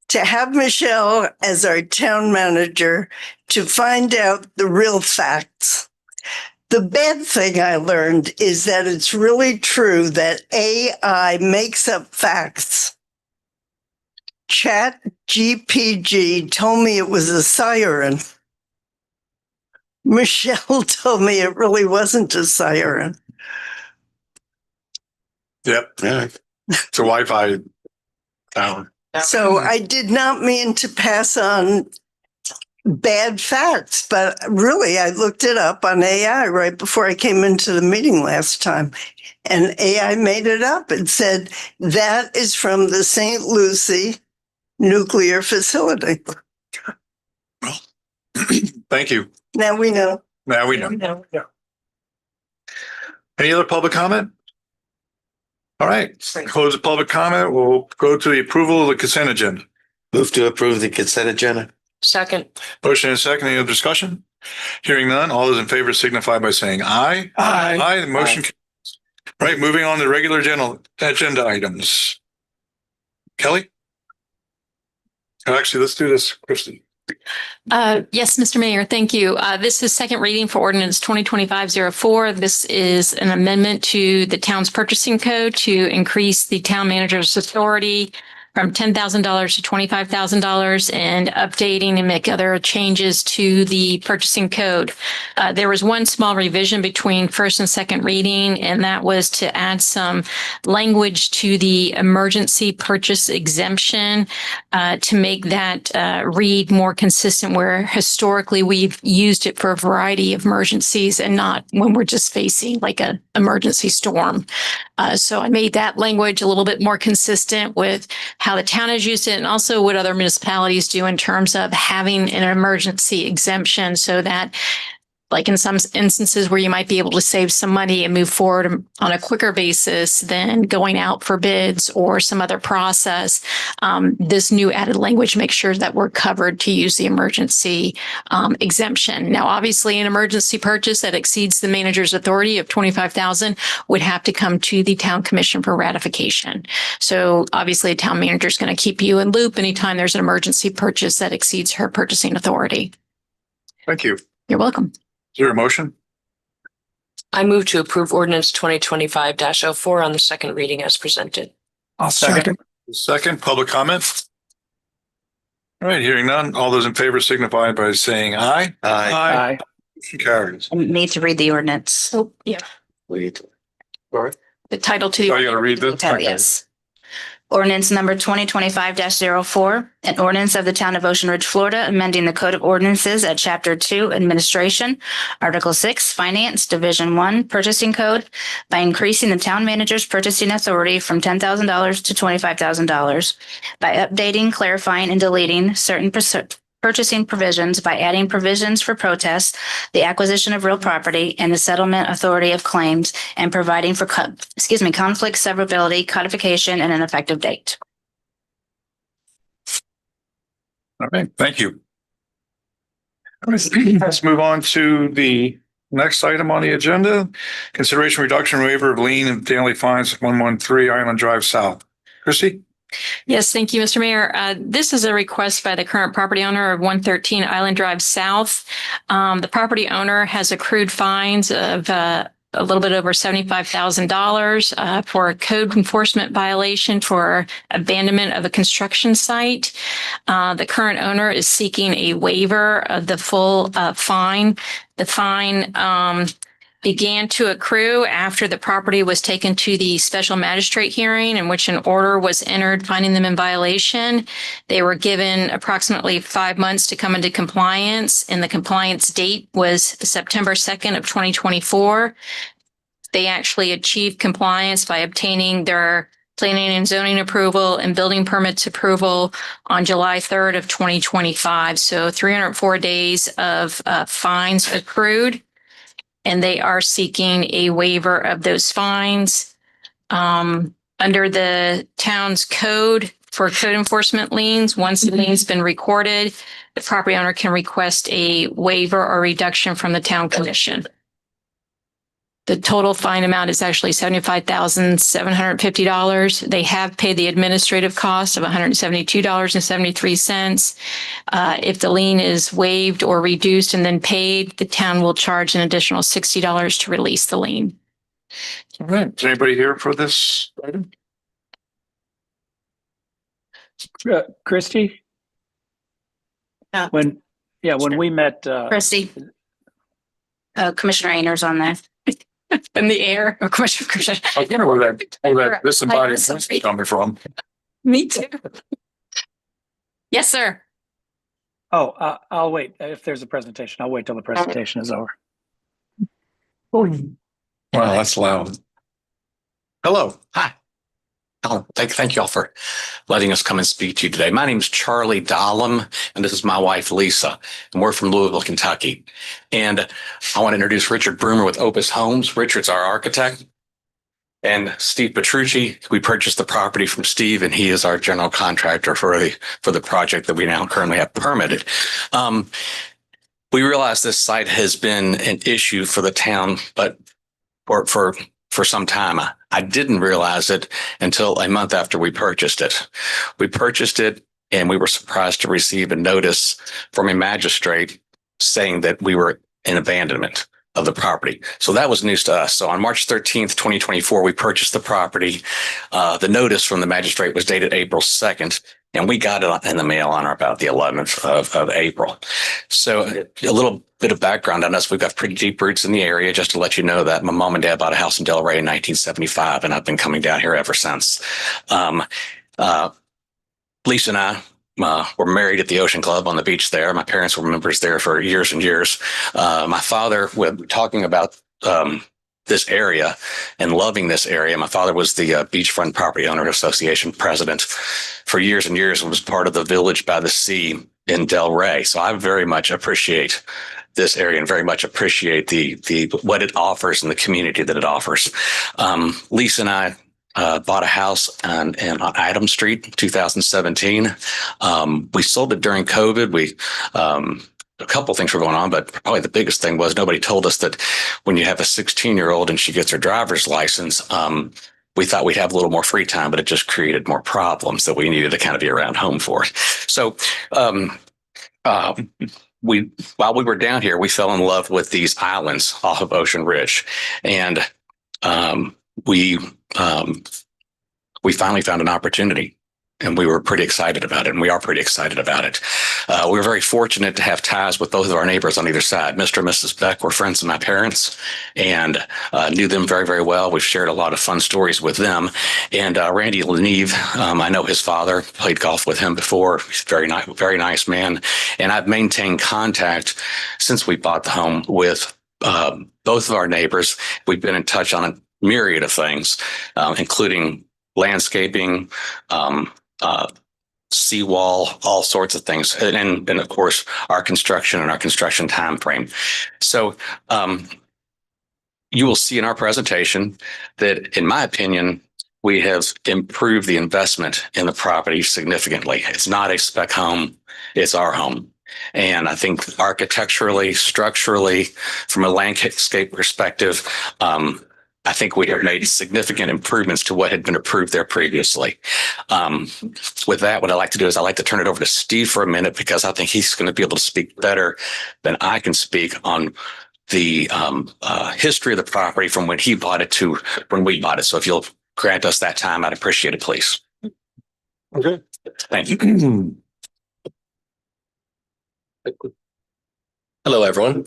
To have Michelle as our town manager to find out the real facts. The bad thing I learned is that it's really true that AI makes up facts. Chat GPG told me it was a siren. Michelle told me it really wasn't a siren. Yep. Yeah. It's a Wi-Fi tower. So I did not mean to pass on bad facts, but really I looked it up on AI right before I came into the meeting last time. And AI made it up and said that is from the St. Lucie nuclear facility. Thank you. Now we know. Now we know. Any other public comment? All right, close the public comment. We'll go to the approval of the consent agenda. Move to approve the consent agenda. Second. Motion and second. Any other discussion? Hearing none. All those in favor signify by saying aye. Aye. Aye. The motion. Right. Moving on to regular agenda items. Kelly? Actually, let's do this, Christie. Yes, Mr. Mayor, thank you. This is second reading for ordinance 2025-04. This is an amendment to the town's purchasing code to increase the town manager's authority from $10,000 to $25,000 and updating and make other changes to the purchasing code. There was one small revision between first and second reading, and that was to add some language to the emergency purchase exemption to make that read more consistent, where historically we've used it for a variety of emergencies and not when we're just facing like an emergency storm. So I made that language a little bit more consistent with how the town has used it and also what other municipalities do in terms of having an emergency exemption, so that like in some instances where you might be able to save some money and move forward on a quicker basis than going out for bids or some other process. This new added language makes sure that we're covered to use the emergency exemption. Now, obviously, an emergency purchase that exceeds the manager's authority of $25,000 would have to come to the town commission for ratification. So obviously, a town manager is going to keep you in loop anytime there's an emergency purchase that exceeds her purchasing authority. Thank you. You're welcome. Is there a motion? I move to approve ordinance 2025-04 on the second reading as presented. I'll second. Second, public comment. All right, hearing none. All those in favor signify by saying aye. Aye. Motion carries. Need to read the ordinance. Oh, yeah. Wait. The title to the. Oh, you gotta read this? Okay. Yes. Ordinance number 2025-04, an ordinance of the town of Ocean Ridge, Florida, amending the Code of Ordinances at Chapter 2, Administration, Article 6, Finance, Division 1, Purchasing Code, by increasing the town manager's purchasing authority from $10,000 to $25,000, by updating, clarifying, and deleting certain purchasing provisions by adding provisions for protests, the acquisition of real property, and the settlement authority of claims, and providing for conflict, severability, codification, and an effective date. All right, thank you. All right, let's move on to the next item on the agenda. Consideration reduction waiver of lien and daily fines 113 Island Drive South. Chrissy? Yes, thank you, Mr. Mayor. This is a request by the current property owner of 113 Island Drive South. The property owner has accrued fines of a little bit over $75,000 for a code enforcement violation for abandonment of a construction site. The current owner is seeking a waiver of the full fine. The fine began to accrue after the property was taken to the special magistrate hearing, in which an order was entered finding them in violation. They were given approximately 5 months to come into compliance, and the compliance date was September 2nd of 2024. They actually achieved compliance by obtaining their planning and zoning approval and building permits approval on July 3rd of 2025. So 304 days of fines accrued. And they are seeking a waiver of those fines. Under the town's code for code enforcement liens, once the lien's been recorded, the property owner can request a waiver or reduction from the town commission. The total fine amount is actually $75,750. They have paid the administrative cost of $172.73. If the lien is waived or reduced and then paid, the town will charge an additional $60 to release the lien. All right, is anybody here for this item? Christie? Yeah. When we met, Christie. Commissioner Ayner's on there. in the air. Of course, of course. I was wondering where that disembodied voice is coming from. Me too. Yes, sir. Oh, I'll wait. If there's a presentation, I'll wait till the presentation is over. Wow, that's loud. Hello. Hi. Thank you all for letting us come and speak to you today. My name is Charlie Dahlem, and this is my wife, Lisa, and we're from Louisville, Kentucky. And I want to introduce Richard Broomer with Opus Homes. Richard's our architect. And Steve Petrucci, we purchased the property from Steve, and he is our general contractor for the project that we now currently have permitted. We realize this site has been an issue for the town, but for some time. I didn't realize it until a month after we purchased it. We purchased it and we were surprised to receive a notice from a magistrate saying that we were in abandonment of the property. So that was news to us. So on March 13th, 2024, we purchased the property. The notice from the magistrate was dated April 2nd. And we got it in the mail on or about the 11th of April. So a little bit of background on us. We've got pretty deep roots in the area. Just to let you know that my mom and dad bought a house in Delray in 1975, and I've been coming down here ever since. Lisa and I were married at the Ocean Club on the beach there. My parents were members there for years and years. My father, talking about this area and loving this area. My father was the Beachfront Property Owner Association president for years and years and was part of the Village by the Sea in Delray. So I very much appreciate this area and very much appreciate the what it offers and the community that it offers. Lisa and I bought a house on Adams Street in 2017. We sold it during COVID. A couple of things were going on, but probably the biggest thing was nobody told us that when you have a 16-year-old and she gets her driver's license, we thought we'd have a little more free time, but it just created more problems that we needed to kind of be around home for. So while we were down here, we fell in love with these islands off of Ocean Ridge. And we finally found an opportunity. And we were pretty excited about it, and we are pretty excited about it. We were very fortunate to have ties with both of our neighbors on either side. Mr. and Mrs. Beck were friends of my parents and knew them very, very well. We've shared a lot of fun stories with them. And Randy Leneve, I know his father, played golf with him before. He's a very nice man. And I've maintained contact since we bought the home with both of our neighbors. We've been in touch on a myriad of things, including landscaping, seawall, all sorts of things, and of course our construction time frame. So you will see in our presentation that, in my opinion, we have improved the investment in the property significantly. It's not a spec home; it's our home. And I think architecturally, structurally, from a landscape perspective, I think we have made significant improvements to what had been approved there previously. With that, what I'd like to do is I'd like to turn it over to Steve for a minute, because I think he's going to be able to speak better than I can speak on the history of the property from when he bought it to when we bought it. So if you'll grant us that time, I'd appreciate it, please. Okay. Thank you. Hello, everyone.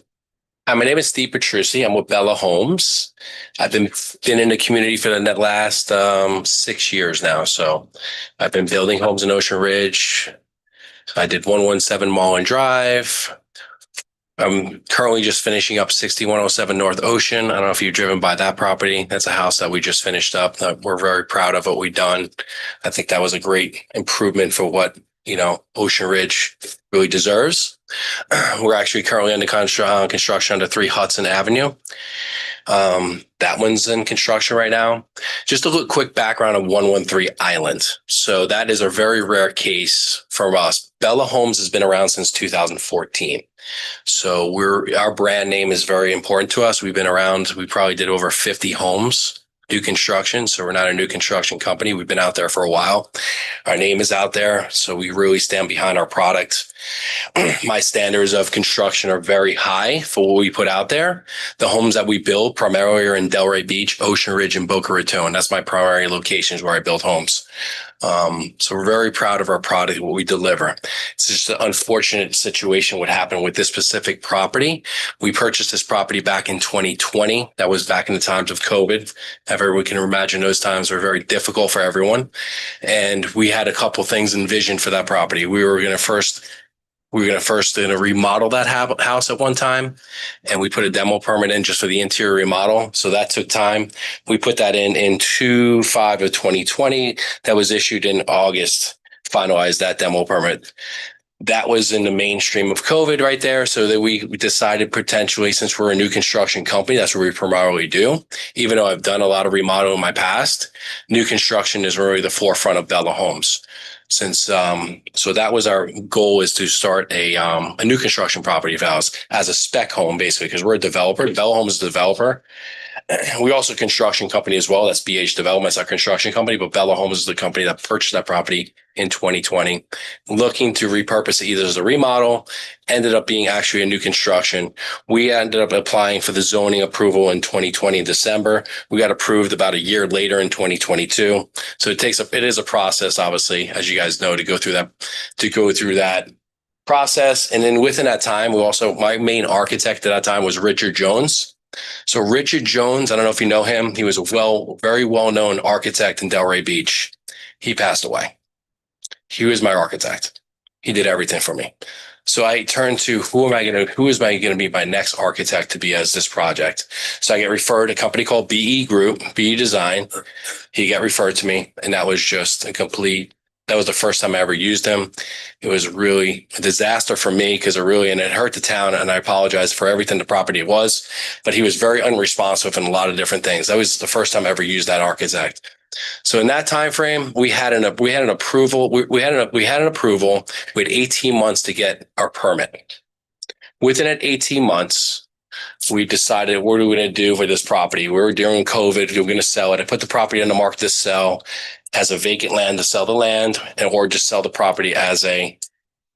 Hi, my name is Steve Petrucci. I'm with Bella Homes. I've been in the community for the last 6 years now. So I've been building homes in Ocean Ridge. I did 117 Mullen Drive. I'm currently just finishing up 6107 North Ocean. I don't know if you've driven by that property. That's a house that we just finished up. We're very proud of what we've done. I think that was a great improvement for what, Ocean Ridge really deserves. We're actually currently under construction under 3 Hudson Avenue. That one's in construction right now. Just a quick background of 113 Island. So that is a very rare case for us. Bella Homes has been around since 2014. So our brand name is very important to us. We've been around, we probably did over 50 homes, new construction. So we're not a new construction company. We've been out there for a while. Our name is out there. So we really stand behind our product. My standards of construction are very high for what we put out there. The homes that we build primarily are in Delray Beach, Ocean Ridge, and Boca Raton. That's my primary locations where I build homes. So we're very proud of our product, what we deliver. It's just an unfortunate situation what happened with this specific property. We purchased this property back in 2020. That was back in the times of COVID. Everyone can imagine those times were very difficult for everyone. And we had a couple things envisioned for that property. We were going to first remodel that house at one time, and we put a demo permit in just for the interior remodel. So that took time. We put that in 2/5 of 2020. That was issued in August, finalized that demo permit. That was in the mainstream of COVID right there. So that we decided potentially, since we're a new construction company, that's what we primarily do. Even though I've done a lot of remodel in my past, new construction is really the forefront of Bella Homes. Since so that was our goal, is to start a new construction property of ours as a spec home, basically, because we're a developer. Bella Homes is a developer. We also a construction company as well. That's BH Development, our construction company, but Bella Homes is the company that purchased that property in 2020, looking to repurpose it either as a remodel, ended up being actually a new construction. We ended up applying for the zoning approval in 2020 in December. We got approved about a year later in 2022. So it is a process, obviously, as you guys know, to go through that process. And then within that time, my main architect at that time was Richard Jones. So Richard Jones, I don't know if you know him. He was a very well-known architect in Delray Beach. He passed away. He was my architect. He did everything for me. So I turned to who is my going to be my next architect to be as this project? So I get referred to a company called BE Group, BE Design. He got referred to me, and that was just that was the first time I ever used him. It was really a disaster for me because it hurt the town, and I apologize for everything the property was, but he was very unresponsive in a lot of different things. That was the first time I ever used that architect. So in that time frame, we had an approval. We had an approval. We had 18 months to get our permit. Within that 18 months, we decided, what are we going to do with this property? We were during COVID. We were going to sell it. I put the property on the market to sell as a vacant land, to sell the land, or just sell the property as a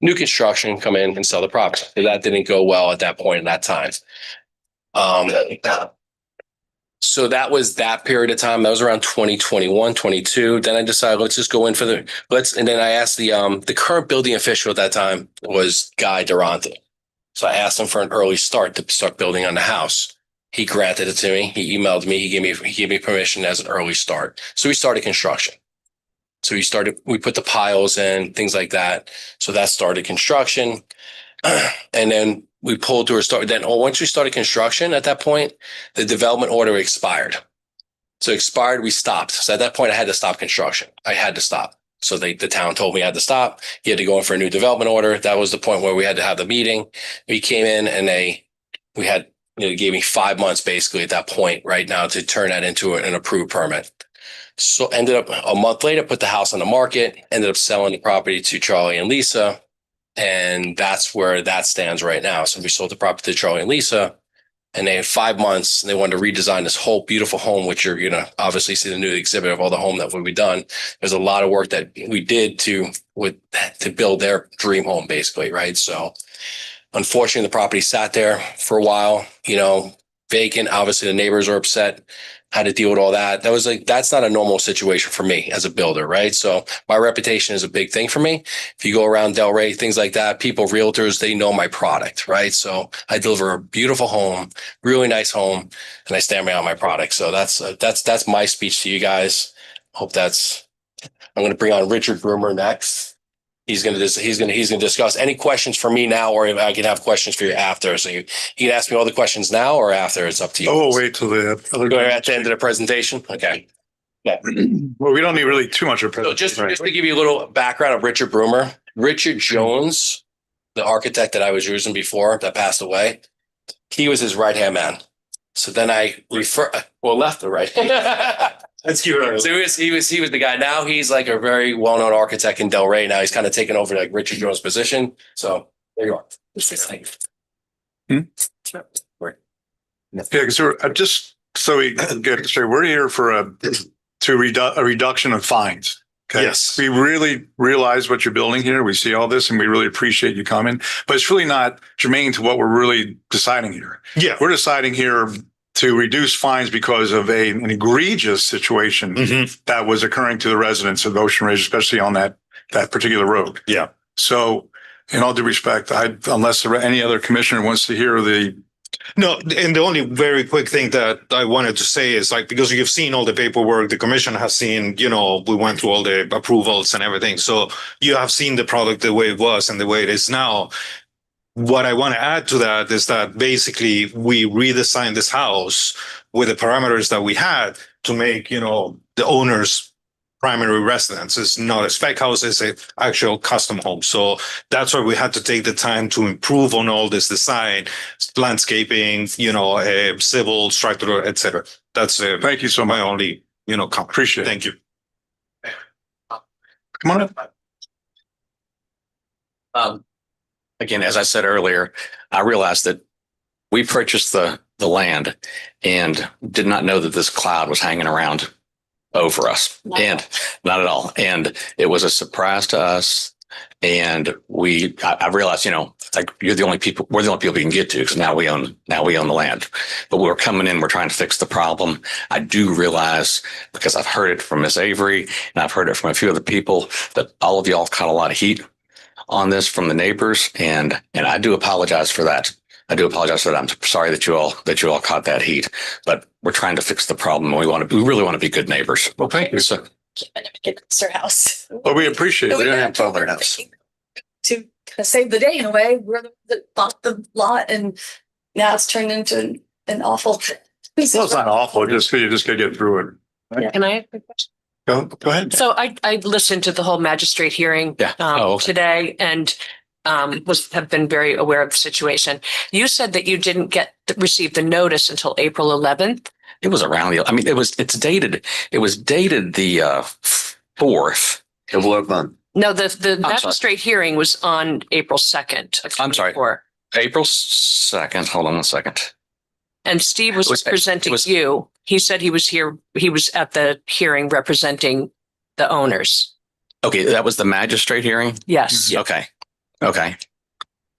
new construction, come in and sell the property. That didn't go well at that point in that time. So that was that period of time. That was around 2021, 22. Then I decided, let's just go in and then I asked the current building official at that time was Guy Durante. So I asked him for an early start to start building on the house. He granted it to me. He emailed me. He gave me permission as an early start. So we started construction. So we put the piles in, things like that. So that started construction. And then we pulled to a start. Then once we started construction, at that point, the development order expired. So expired, we stopped. So at that point, I had to stop construction. I had to stop. So the town told me I had to stop. He had to go in for a new development order. That was the point where we had to have the meeting. We came in and they gave me 5 months basically at that point right now to turn that into an approved permit. So ended up a month later, put the house on the market, ended up selling the property to Charlie and Lisa. And that's where that stands right now. So we sold the property to Charlie and Lisa, and they had 5 months, and they wanted to redesign this whole beautiful home, which you're going to obviously see the new exhibit of all the home that we've done. There's a lot of work that we did to build their dream home, basically, right? So unfortunately, the property sat there for a while, vacant. Obviously, the neighbors were upset. Had to deal with all that. That's not a normal situation for me as a builder, right? So my reputation is a big thing for me. If you go around Delray, things like that, realtors, they know my product, right? So I deliver a beautiful home, really nice home, and I stand behind my product. So that's my speech to you guys. I'm going to bring on Richard Broomer next. He's going to discuss any questions for me now, or I can have questions for you after. So you can ask me all the questions now or after. It's up to you. Oh, wait till the Go at the end of the presentation. Okay. Yeah. Well, we don't need really too much of a presentation. So just to give you a little background of Richard Broomer, Richard Jones, the architect that I was using before that passed away, he was his right-hand man. So then left or right? That's cute. So he was the guy. Now he's like a very well-known architect in Delray. Now he's kind of taken over like Richard Jones' position. So there you are. Yeah, because just so we get straight, we're here for a reduction of fines. Okay. Yes. We really realize what you're building here. We see all this and we really appreciate you coming, but it's really not germane to what we're really deciding here. Yeah. We're deciding here to reduce fines because of an egregious situation that was occurring to the residents of Ocean Ridge, especially on that particular road. Yeah. So in all due respect, unless any other commissioner wants to hear No, and the only very quick thing that I wanted to say is like, because you've seen all the paperwork, the commission has seen, we went through all the approvals and everything. So you have seen the product the way it was and the way it is now. What I want to add to that is that basically we redesigned this house with the parameters that we had to make, the owner's primary residence. It's not a spec house, it's an actual custom home. So that's why we had to take the time to improve on all this design, landscaping, civil, structural, etc. That's thank you so much. My only, comment. Appreciate it. Thank you. Come on up. Again, as I said earlier, I realized that we purchased the land and did not know that this cloud was hanging around over us. And not at all. And it was a surprise to us. And I realized, like we're the only people we can get to because now we own the land. But we're coming in, we're trying to fix the problem. I do realize, because I've heard it from Miss Avery and I've heard it from a few other people, that all of y'all caught a lot of heat on this from the neighbors, and I do apologize for that. I'm sorry that you all caught that heat, but we're trying to fix the problem. We really want to be good neighbors. Well, thank you. So, It's our house. well, we appreciate it. We don't have to our house. To kind of save the day in a way. We're the that bought the lot and now it's turned into an awful. Well, it's not awful. You just gotta get through it. Can I ask a question? Go ahead. So I listened to the whole magistrate hearing today and have been very aware of the situation. You said that you didn't receive the notice until April 11th. It was around it was dated the 4th. Of what month? No, the magistrate hearing was on April 2nd. I'm sorry. April 2nd. Hold on 1 second. And Steve was presenting you. He said he was here. He was at the hearing representing the owners. Okay, that was the magistrate hearing? Yes. Okay.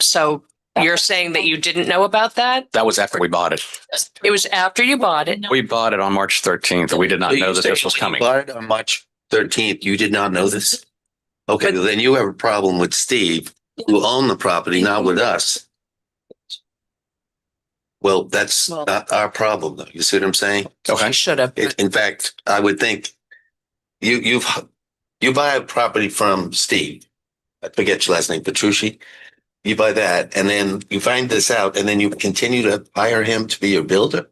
So you're saying that you didn't know about that? That was after we bought it. It was after you bought it. We bought it on March 13th, and we did not know that this was coming. You bought it on March 13th. You did not know this? Okay, well, then you have a problem with Steve, who owned the property, not with us. Well, that's not our problem, though. You see what I'm saying? Okay. Should have. In fact, I would think you buy a property from Steve. I forget your last name, Petrucci. You buy that, and then you find this out, and then you continue to hire him to be your builder.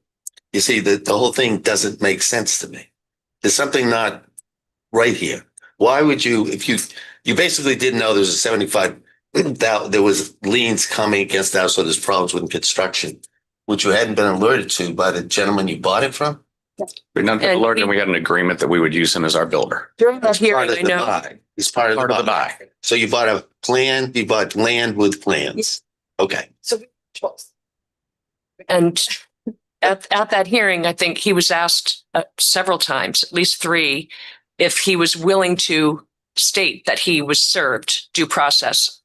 You see, the whole thing doesn't make sense to me. There's something not right here. Why would you, if you basically didn't know there was a 75, there was liens coming against the house, so there's problems with construction, which you hadn't been alerted to by the gentleman you bought it from? We're not alerted, and we had an agreement that we would use him as our builder. During that hearing, I know. He's part of the buy. So you bought a plan, you bought land with plans. Okay. So And at that hearing, I think he was asked several times, at least 3, if he was willing to state that he was served due process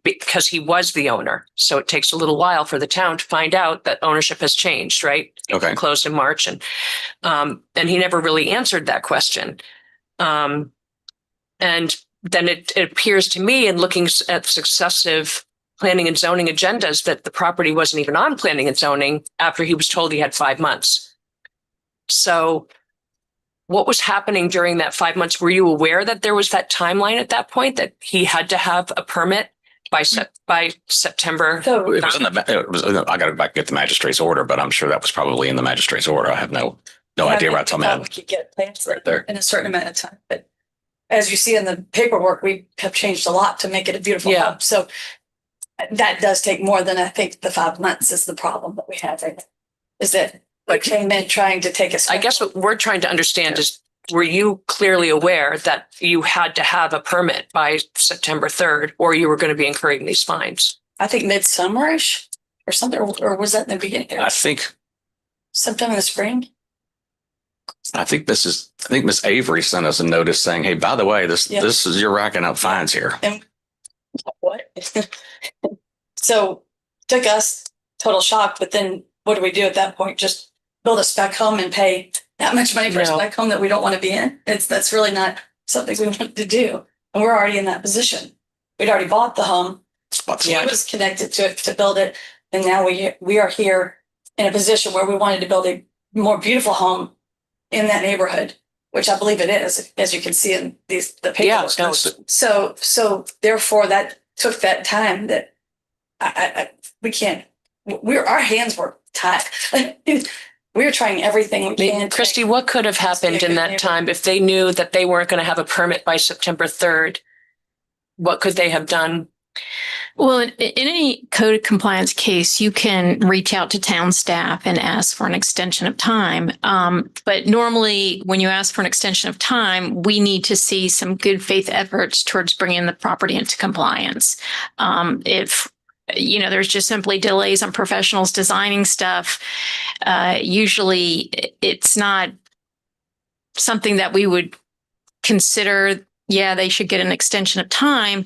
because he was the owner. So it takes a little while for the town to find out that ownership has changed, right? Okay. It closed in March, and he never really answered that question. And then it appears to me, in looking at successive planning and zoning agendas, that the property wasn't even on planning and zoning after he was told he had 5 months. So what was happening during that 5 months? Were you aware that there was that timeline at that point, that he had to have a permit by September? It was I got to get the magistrate's order, but I'm sure that was probably in the magistrate's order. I have no idea where it's on that. We could get plans right there in a certain amount of time, but as you see in the paperwork, we have changed a lot to make it a beautiful home. So that does take more than, I think, the 5 months is the problem that we have right now. Is that we came in trying to take us. I guess what we're trying to understand is, were you clearly aware that you had to have a permit by September 3rd, or you were going to be incurring these fines? I think midsummer-ish or something, or was that in the beginning? I think sometime in the spring. I think Miss Avery sent us a notice saying, "Hey, by the way, this is, you're racking up fines here." And what? So took us total shock, but then what do we do at that point? Just build a spec home and pay that much money for a No. spec home that we don't want to be in? That's really not something we want to do. And we're already in that position. We'd already bought the home. He was connected to it to build it. And now we are here in a position where we wanted to build a more beautiful home in that neighborhood, which I believe it is, as you can see in the Yeah, paperwork. no, So therefore that took that time that we can't, our hands were tied. We were trying everything we can. Christy, what could have happened in that time if they knew that they weren't going to have a permit by September 3rd? What could they have done? Well, in any code compliance case, you can reach out to town staff and ask for an extension of time. But normally, when you ask for an extension of time, we need to see some good faith efforts towards bringing the property into compliance. If there's just simply delays on professionals designing stuff, usually it's not something that we would consider, they should get an extension of time.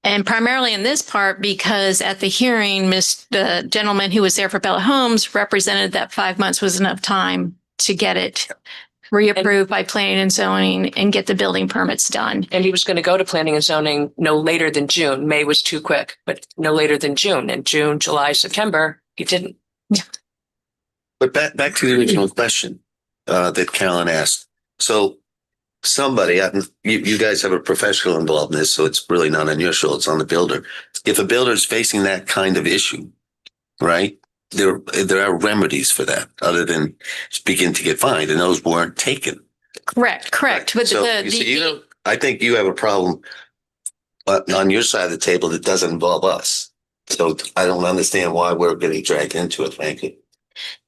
And primarily in this part, because at the hearing, the gentleman who was there for Bella Homes represented that 5 months was enough time to get it reapproved by planning and zoning and get the building permits done. And he was going to go to planning and zoning no later than June. May was too quick, but no later than June. And June, July, September, he didn't. Yeah. But back to the original question that Carolyn asked. So somebody, you guys have a professional involved in this, so it's really not unusual. It's on the builder. If a builder is facing that kind of issue, right, there are remedies for that other than begin to get fined, and those weren't taken. Correct. But So I think you have a problem on your side of the table that doesn't involve us. So I don't understand why we're getting dragged into it, frankly.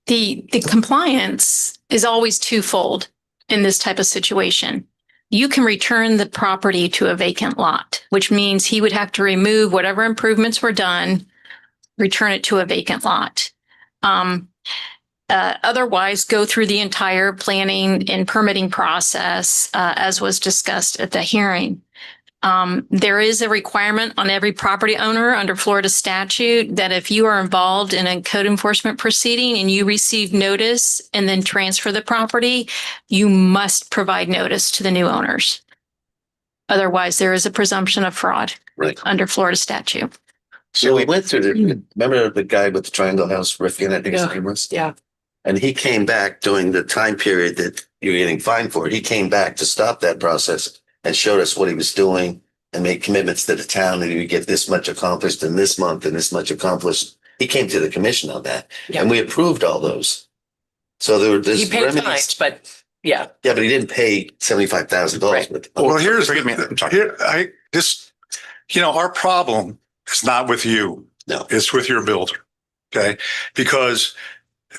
The compliance is always twofold in this type of situation. You can return the property to a vacant lot, which means he would have to remove whatever improvements were done, return it to a vacant lot. Otherwise, go through the entire planning and permitting process, as was discussed at the hearing. There is a requirement on every property owner under Florida statute that if you are involved in a code enforcement proceeding and you receive notice and then transfer the property, you must provide notice to the new owners. Otherwise, there is a presumption of fraud under Florida statute. So we went through remember the guy with the triangle house, Rifkin, I think his name was? Yeah. And he came back during the time period that you were getting fined for. He came back to stop that process and showed us what he was doing and made commitments to the town that he would get this much accomplished in this month and this much accomplished. He came to the commission on that, and we approved all those. So there's He paid fines, but yeah. Yeah, but he didn't pay $75,000. Well, here's our problem is not with you. No, it's with your builder. Okay. Because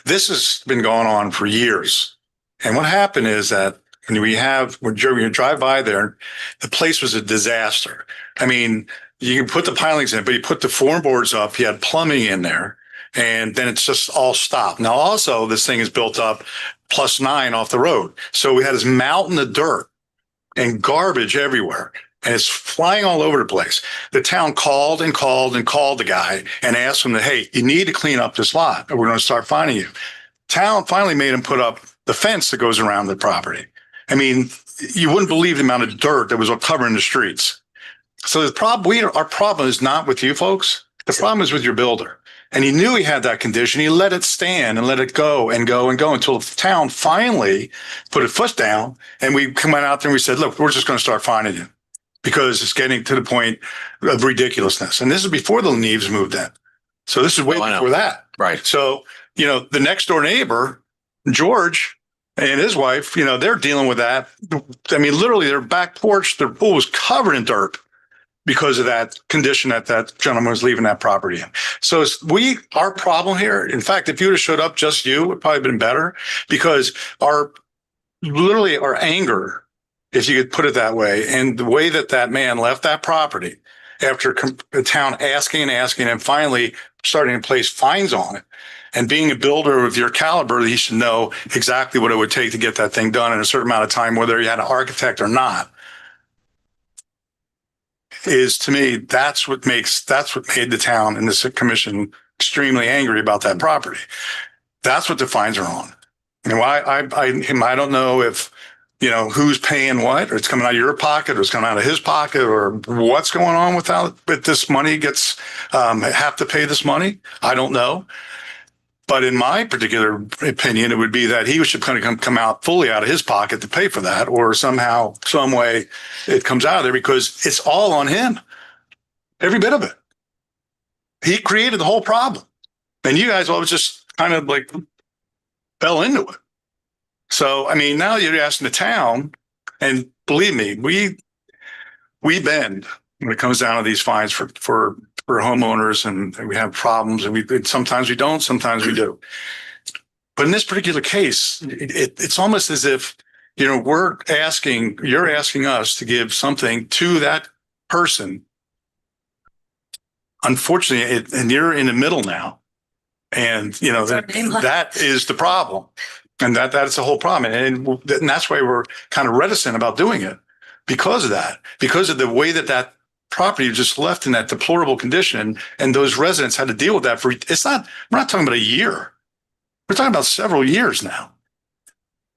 this has been going on for years. And what happened is that when you drive by there, the place was a disaster. I mean, you can put the pilings in, but you put the floorboards up, you had plumbing in there, and then it's just all stopped. Now, also, this thing is built up +9 off the road. So we had this mountain of dirt and garbage everywhere, and it's flying all over the place. The town called the guy and asked him hey, you need to clean up this lot or we're going to start fining you. Town finally made him put up the fence that goes around the property. I mean, you wouldn't believe the amount of dirt that was covering the streets. So our problem is not with you folks. The problem is with your builder. And he knew he had that condition. He let it stand and let it go and go and go until the town finally put a foot down. And we went out there and we said, look, we're just going to start fining you because it's getting to the point of ridiculousness. And this is before the Neves moved in. So this is way before that. Right. So, the next door neighbor, George, and his wife, they're dealing with that. I mean, literally their back porch, their pool was covered in dirt because of that condition that gentleman was leaving that property in. So our problem here, in fact, if you would have showed up just you, it would probably have been better because our anger, if you could put it that way, and the way that man left that property after the town asking and finally starting to place fines on it. And being a builder of your caliber, he should know exactly what it would take to get that thing done in a certain amount of time, whether you had an architect or not. To me, that's what made the town and this commission extremely angry about that property. That's what the fines are on. And I don't know if, who's paying what, or it's coming out of your pocket or it's coming out of his pocket or what's going on but this money gets, have to pay this money. I don't know. But in my particular opinion, it would be that he should kind of come out fully out of his pocket to pay for that, or somehow, some way it comes out of there, because it's all on him. Every bit of it. He created the whole problem. And you guys all just kind of like fell into it. So, I mean, now you're asking the town, and believe me, we bend when it comes down to these fines for homeowners, and we have problems, and sometimes we don't, sometimes we do. But in this particular case, it's almost as if, you're asking us to give something to that person. Unfortunately, and you're in the middle now. And, that is the problem. And that's the whole problem. And that's why we're kind of reticent about doing it, because of that, because of the way that property just left in that deplorable condition. And those residents had to deal with that we're not talking about a year. We're talking about several years now.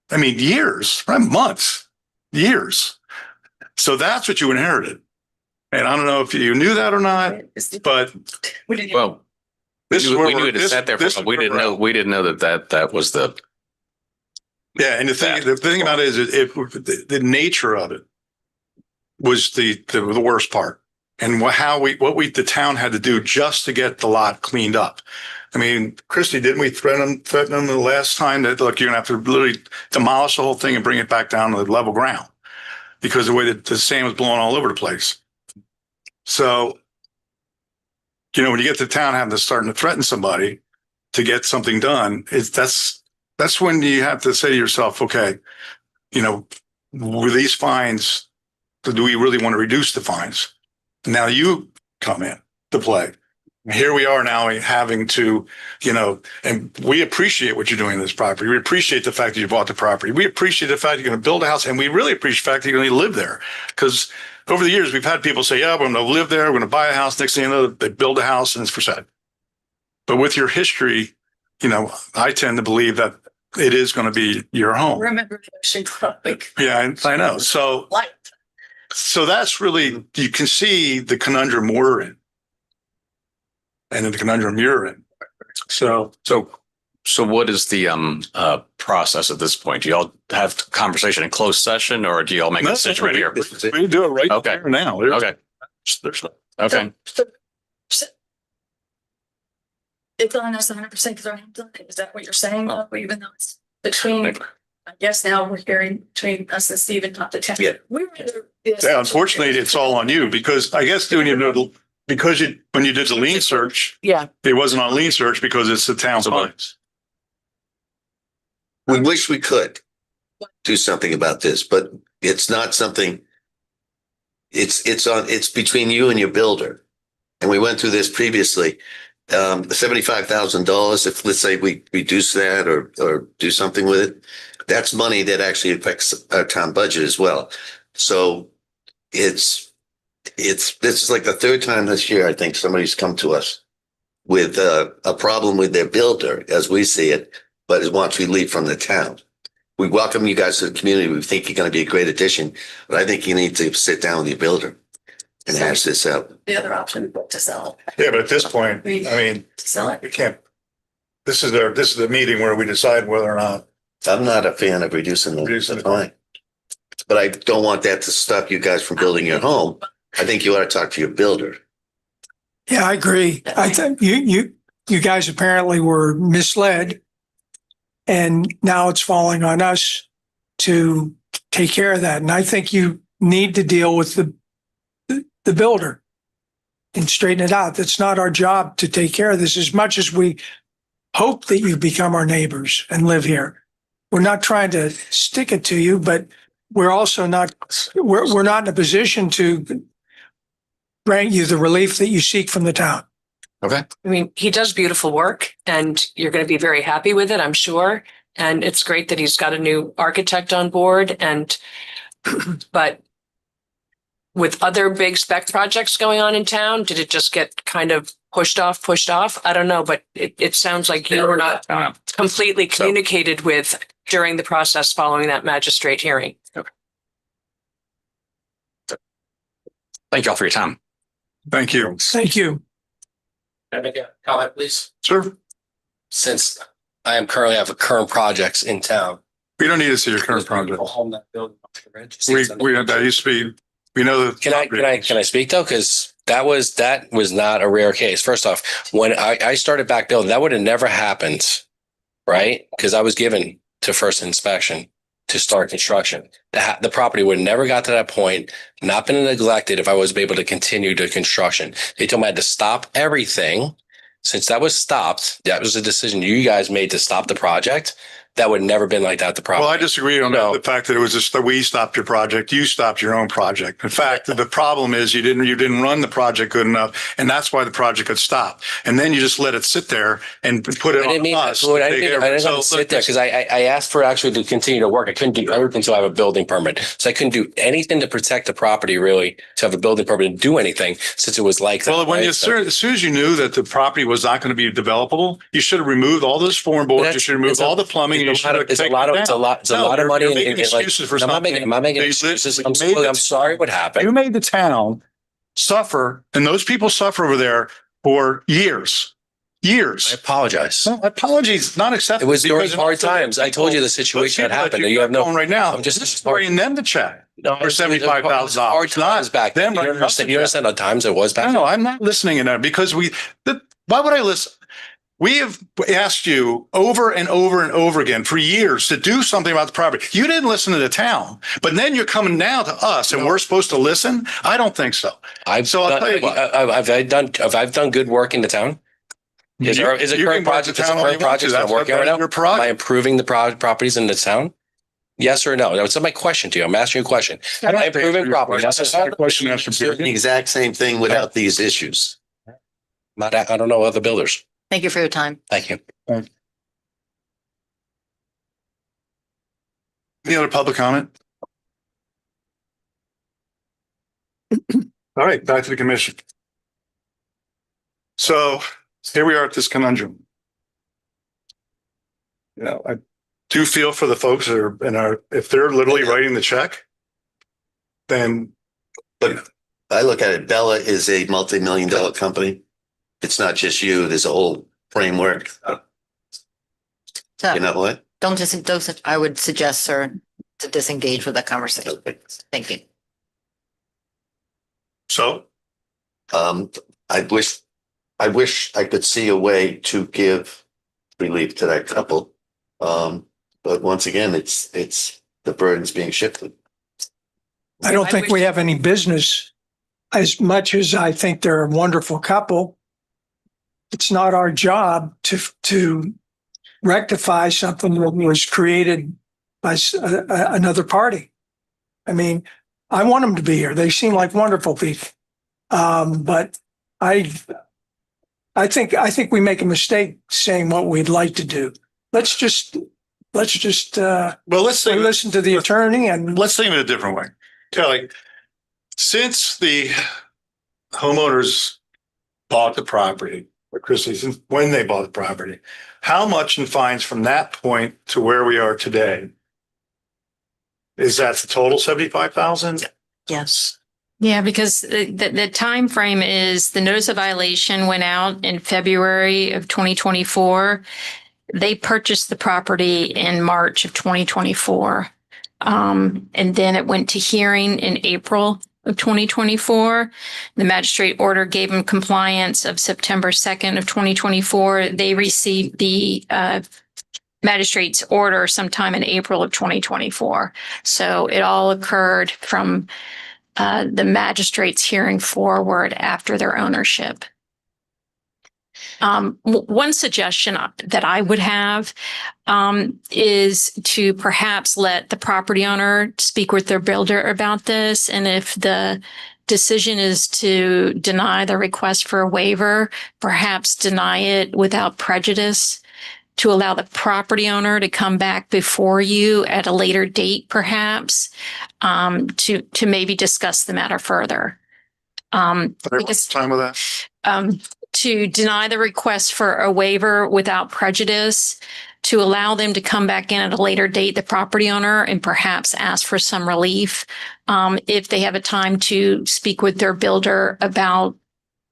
I mean, years, not months, years. So that's what you inherited. And I don't know if you knew that or not, but Well, we knew it sat there for, we didn't know that was the. Yeah. And the thing about it is the nature of it was the worst part, and the town had to do just to get the lot cleaned up. I mean, Christy, didn't we threaten them the last time that, look, you're gonna have to literally demolish the whole thing and bring it back down to the level ground, because the way that the sand was blowing all over the place. So, when you get to town having to start to threaten somebody to get something done, that's when you have to say to yourself, okay, with these fines, do we really want to reduce the fines? Now you come in to play. Here we are now having to, and we appreciate what you're doing in this property. We appreciate the fact that you bought the property. We appreciate the fact you're going to build a house, and we really appreciate the fact that you're going to live there. Because over the years, we've had people say, yeah, we're going to live there. We're going to buy a house. Next thing you know, they build a house and it's for sale. But with your history, I tend to believe that it is going to be your home. Remember the Ocean Club. Yeah, I know. So that's really, you can see the conundrum we're in. And in the conundrum you're in. So what is the process at this point? Do y'all have conversation in closed session, or do y'all make a decision right here? We do it right here now. Okay. Okay. It's on us 100% because our hands on it. Is that what you're saying? Even though it's between, I guess now we're hearing between us and Steve, not the town. Yeah. Yeah, unfortunately, it's all on you, because I guess when you did the lien search, it wasn't on lien search because it's the town's fines. We wish we could do something about this, but it's not something. It's between you and your builder, and we went through this previously. $75,000. If, let's say, we reduce that or do something with it, that's money that actually affects our town budget as well. So this is like the third time this year, I think, somebody's come to us with a problem with their builder, as we see it, but it wants relief from the town. We welcome you guys to the community. We think you're going to be a great addition, but I think you need to sit down with your builder and hash this out. The other option to sell it. Yeah, but at this point, I mean, To sell it. we can't. This is the meeting where we decide whether or not. I'm not a fan of reducing the fine, but I don't want that to stop you guys from building your home. I think you ought to talk to your builder. Yeah, I agree. I think you guys apparently were misled, and now it's falling on us to take care of that. And I think you need to deal with the builder and straighten it out. That's not our job to take care of this, as much as we hope that you become our neighbors and live here. We're not trying to stick it to you, but we're also not, we're not in a position to grant you the relief that you seek from the town. Okay. I mean, he does beautiful work, and you're going to be very happy with it, I'm sure. And it's great that he's got a new architect on board, but with other big spec projects going on in town? Did it just get kind of pushed off? I don't know, but it sounds like you were not completely communicated with during the process following that magistrate hearing. Thank you all for your time. Thank you. Thank you. Can I make a comment, please? Sir, Since I am currently have current projects in town. we don't need to see your current project. Home that building. That used to be, we know that. Can I speak though? Because that was not a rare case. First off, when I started back building, that would have never happened, right? Because I was given to first inspection to start construction. The property would have never got to that point, not been neglected if I was able to continue the construction. They told me I had to stop everything. Since that was stopped, that was a decision you guys made to stop the project. That would never been like that. The problem. Well, I disagree on the fact that it was just that we stopped your project. You stopped your own project. In fact, the problem is you didn't run the project good enough, and that's why the project got stopped. And then you just let it sit there and put it on us. I didn't let it sit there because I asked for actually to continue to work. I couldn't do everything until I have a building permit. So I couldn't do anything to protect the property really to have a building permit and do anything since it was like that. Well, when right? as soon as you knew that the property was not going to be developable, you should have removed all those form boards. You should have removed all the plumbing. It's a lot of money. You're making excuses for something. I'm not making excuses. I'm sorry what happened. You made the town suffer, and those people suffer over there for years. I apologize. No, apologies not acceptable. It was during hard times. I told you the situation that happened. You have no right now. I'm just spraying them to check for $75,000. Hard times back then. You understand how times it was back then? No, I'm not listening in that because why would I listen? We have asked you over and over and over again for years to do something about the property. You didn't listen to the town, but then you're coming now to us and we're supposed to listen? I don't think so. I'll tell you what. Have I done good work in the town? Is it current project that I'm working on right now? Am I improving the properties in the town? Yes or no? That's my question to you. I'm asking you a question. Am I improving properties? The exact same thing without these issues. I don't know other builders. Thank you for your time. Thank you. Any other public comment? All right, back to the commission. So here we are at this conundrum. I do feel for the folks that are if they're literally writing the check, then. But I look at it, Bella is a multi-million-dollar company. It's not just you. There's a whole framework. So, you know what? I would suggest, sir, to disengage with that conversation. Thank you. So, I wish I could see a way to give relief to that couple. But once again, it's the burden's being shifted. I don't think we have any business. As much as I think they're a wonderful couple, it's not our job to rectify something that was created by another party. I mean, I want them to be here. They seem like wonderful people. But I think we make a mistake saying what we'd like to do. Let's just listen to the attorney and let's think of it a different way. Kelly, since the homeowners bought the property, or Christy, since when they bought the property, how much in fines from that point to where we are today? Is that the total 75,000? Yes. Yeah, because the time frame is the notice of violation went out in February of 2024. They purchased the property in March of 2024. And then it went to hearing in April of 2024. The magistrate order gave them compliance of September 2nd of 2024. They received the magistrate's order sometime in April of 2024. So it all occurred from the magistrate's hearing forward after their ownership. One suggestion that I would have is to perhaps let the property owner speak with their builder about this. And if the decision is to deny the request for a waiver, perhaps deny it without prejudice to allow the property owner to come back before you at a later date, perhaps, to maybe discuss the matter further. What's the time of that? To deny the request for a waiver without prejudice, to allow them to come back in at a later date, the property owner, and perhaps ask for some relief. If they have a time to speak with their builder about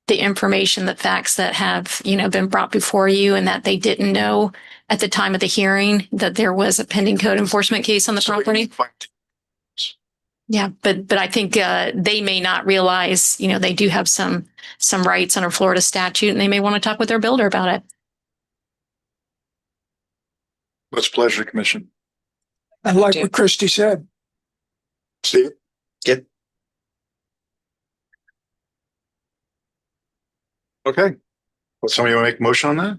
the information, the facts that have, been brought before you and that they didn't know at the time of the hearing that there was a pending code enforcement case on the property. Yeah, but I think they may not realize, they do have some rights under Florida statute, and they may want to talk with their builder about it. What's pleasure, Commission? I like what Christie said. Steve? Yep. Okay. Well, somebody want to make a motion on that?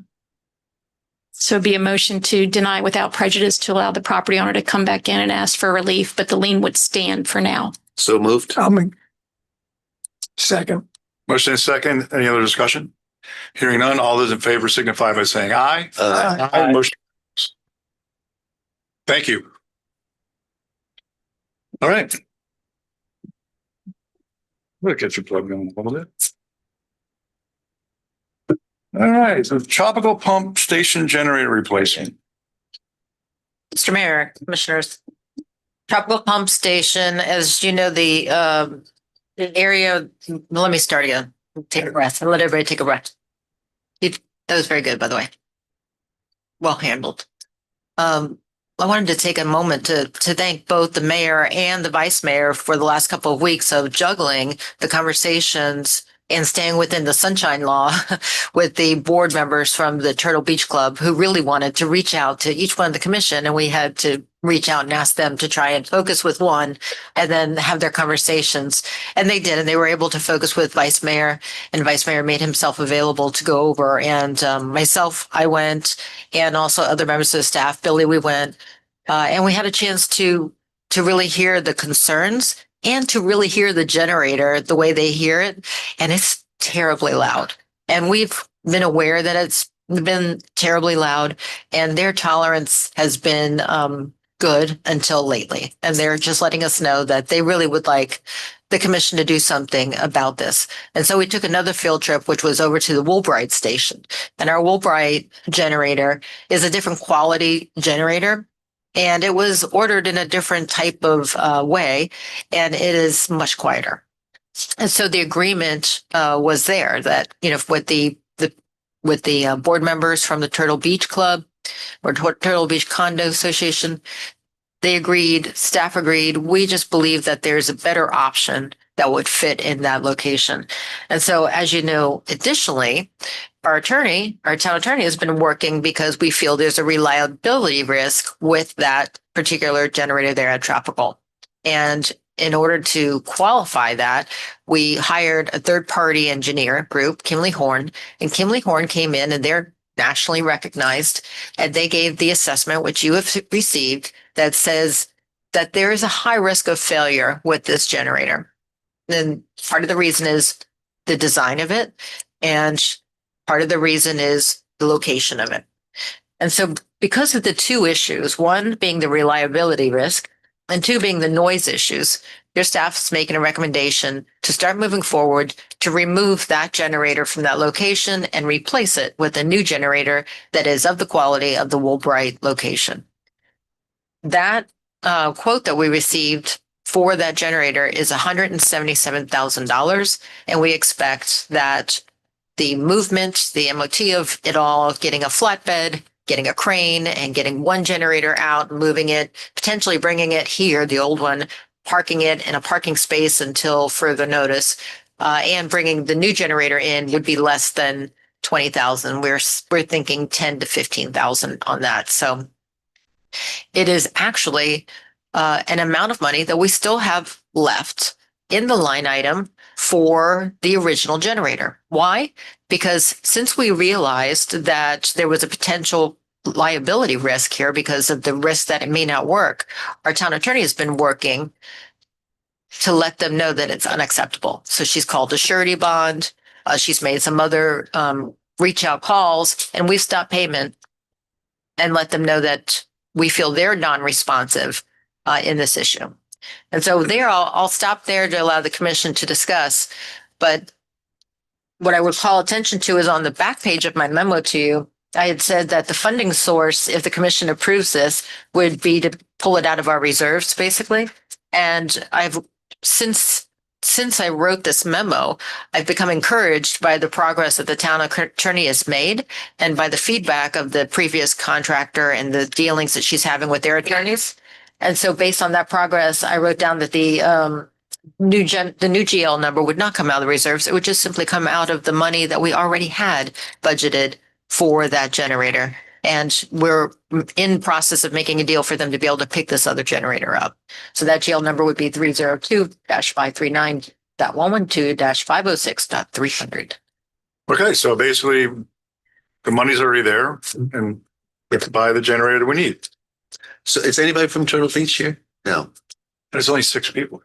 So it'd be a motion to deny without prejudice to allow the property owner to come back in and ask for relief, but the lien would stand for now. So moved. Second. Motion is second. Any other discussion? Hearing none, all those in favor signify by saying aye. Aye. Motion. Thank you. All right. We'll get you plugged in a little bit. All right, so tropical pump station generator replacement. Mr. Mayor, Commissioners, tropical pump station, as you know, the area, let me start again. Take a breath and let everybody take a breath. That was very good, by the way. Well handled. I wanted to take a moment to thank both the mayor and the vice mayor for the last couple of weeks of juggling the conversations and staying within the sunshine law with the board members from the Turtle Beach Club who really wanted to reach out to each one of the commission. And we had to reach out and ask them to try and focus with one and then have their conversations. And they did, and they were able to focus with vice mayor, and vice mayor made himself available to go over. And myself, I went, and also other members of the staff, Billy, we went, and we had a chance to really hear the concerns and to really hear the generator the way they hear it. And it's terribly loud. And we've been aware that it's been terribly loud, and their tolerance has been good until lately. And they're just letting us know that they really would like the commission to do something about this. And so we took another field trip, which was over to the Woolbright station. And our Woolbright generator is a different quality generator. And it was ordered in a different type of way, and it is much quieter. And so the agreement was there that, with the board members from the Turtle Beach Club or Turtle Beach Condo Association, they agreed, staff agreed. We just believe that there's a better option that would fit in that location. And so, as you know, additionally, our town attorney has been working because we feel there's a reliability risk with that particular generator there at Tropical. And in order to qualify that, we hired a third-party engineer group, Kimley Horn, and Kimley Horn came in, and they're nationally recognized, and they gave the assessment, which you have received, that says that there is a high risk of failure with this generator. And part of the reason is the design of it, and part of the reason is the location of it. And so because of the two issues, one being the reliability risk and two being the noise issues, your staff is making a recommendation to start moving forward to remove that generator from that location and replace it with a new generator that is of the quality of the Woolbright location. That quote that we received for that generator is $177,000. And we expect that the movement, the MOT of it all, getting a flatbed, getting a crane, and getting one generator out, moving it, potentially bringing it here, the old one, parking it in a parking space until further notice, and bringing the new generator in would be less than $20,000. We're thinking $10,000 to $15,000 on that. So it is actually an amount of money that we still have left in the line item for the original generator. Why? Because since we realized that there was a potential liability risk here because of the risk that it may not work, our town attorney has been working to let them know that it's unacceptable. So she's called a surety bond. She's made some other reach out calls, and we've stopped payment and let them know that we feel they're non-responsive in this issue. And so there, I'll stop there to allow the commission to discuss. But what I would call attention to is on the back page of my memo to you, I had said that the funding source, if the commission approves this, would be to pull it out of our reserves, basically. And I've since I wrote this memo, I've become encouraged by the progress that the town attorney has made and by the feedback of the previous contractor and the dealings that she's having with their attorneys. And so based on that progress, I wrote down that the new GL number would not come out of the reserves. It would just simply come out of the money that we already had budgeted for that generator. And we're in process of making a deal for them to be able to pick this other generator up. So that GL number would be 302-539.112-506.300. Okay, so basically the money's already there and we have to buy the generator we need. So is anybody from Turtle Beach here? No. There's only 6 people.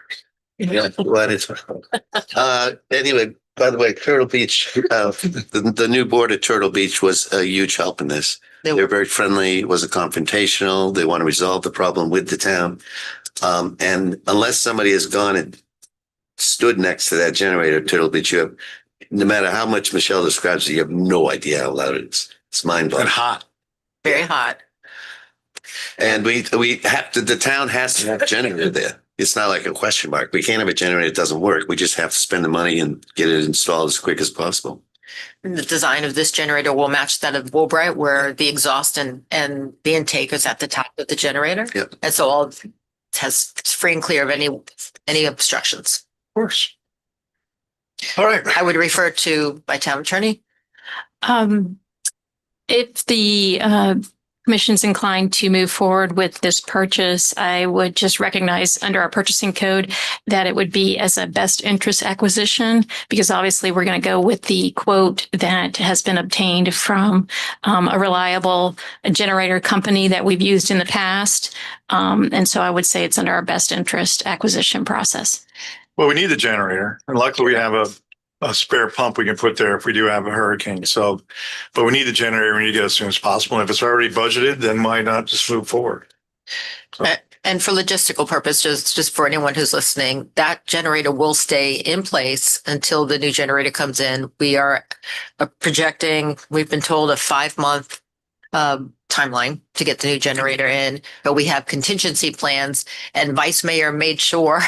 Yeah, well, it's, anyway, by the way, Turtle Beach, the new board at Turtle Beach was a huge help in this. They were very friendly. It wasn't confrontational. They want to resolve the problem with the town. And unless somebody has gone and stood next to that generator at Turtle Beach, you have, no matter how much Michelle describes it, you have no idea how loud it is. It's mind-blowing. And hot. Very hot. And we have to, the town has to have a generator there. It's not like a question mark. We can't have a generator that doesn't work. We just have to spend the money and get it installed as quick as possible. And the design of this generator will match that of Woolbright, where the exhaust and the intake is at the top of the generator. Yep. And so all it's free and clear of any obstructions. Of course. All right. I would refer to my town attorney. If the Commission's inclined to move forward with this purchase, I would just recognize under our purchasing code that it would be as a best interest acquisition, because obviously we're going to go with the quote that has been obtained from a reliable generator company that we've used in the past. And so I would say it's under our best interest acquisition process. Well, we need the generator, and luckily we have a spare pump we can put there if we do have a hurricane. So, but we need the generator. We need to get it as soon as possible. And if it's already budgeted, then why not just move forward? So. And for logistical purposes, just for anyone who's listening, that generator will stay in place until the new generator comes in. We are projecting, we've been told, a 5-month timeline to get the new generator in, but we have contingency plans, and Vice Mayor made sure,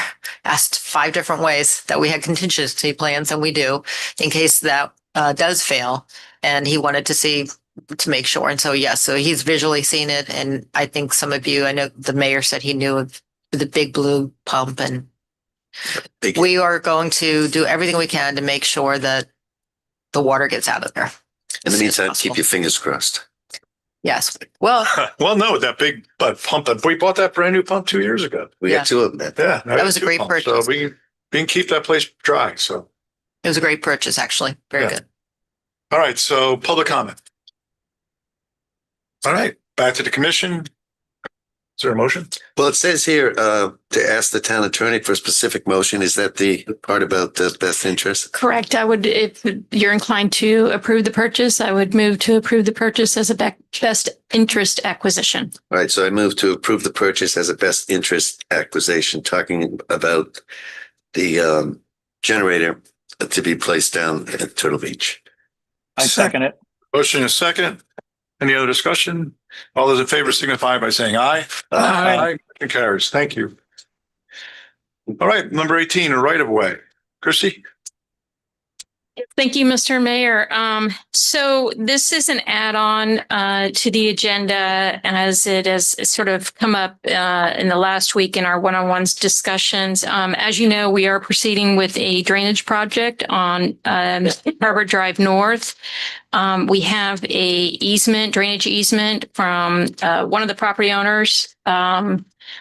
asked 5 different ways that we had contingency plans, and we do, in case that does fail. And he wanted to make sure. And so, yes, so he's visually seen it. And I think some of you, I know the mayor said he knew of the Big Blue pump, and we are going to do everything we can to make sure that the water gets out of there. In the meantime, keep your fingers crossed. Yes. Well, no, that big pump, we bought that brand new pump 2 years ago. We got 2 of them. Yeah. That was a great pumps. purchase. So we can keep that place dry. So it was a great purchase, actually. Very good. All right. So public comment. All right. Back to the commission. Is there a motion? Well, it says here to ask the town attorney for a specific motion. Is that the part about the best interest? Correct. I would, if you're inclined to approve the purchase, I would move to approve the purchase as a best interest acquisition. All right. So I move to approve the purchase as a best interest acquisition, talking about the generator to be placed down at Turtle Beach. I second it. Motion is second. Any other discussion? All those in favor signify by saying aye. Aye. Motion carries. Thank you. All right, number 18, a right of way. Chrissy? Thank you, Mr. Mayor. So this is an add-on to the agenda, as it has sort of come up in the last week in our one-on-ones discussions. As you know, we are proceeding with a drainage project on Harbor Drive North. We have drainage easement from one of the property owners.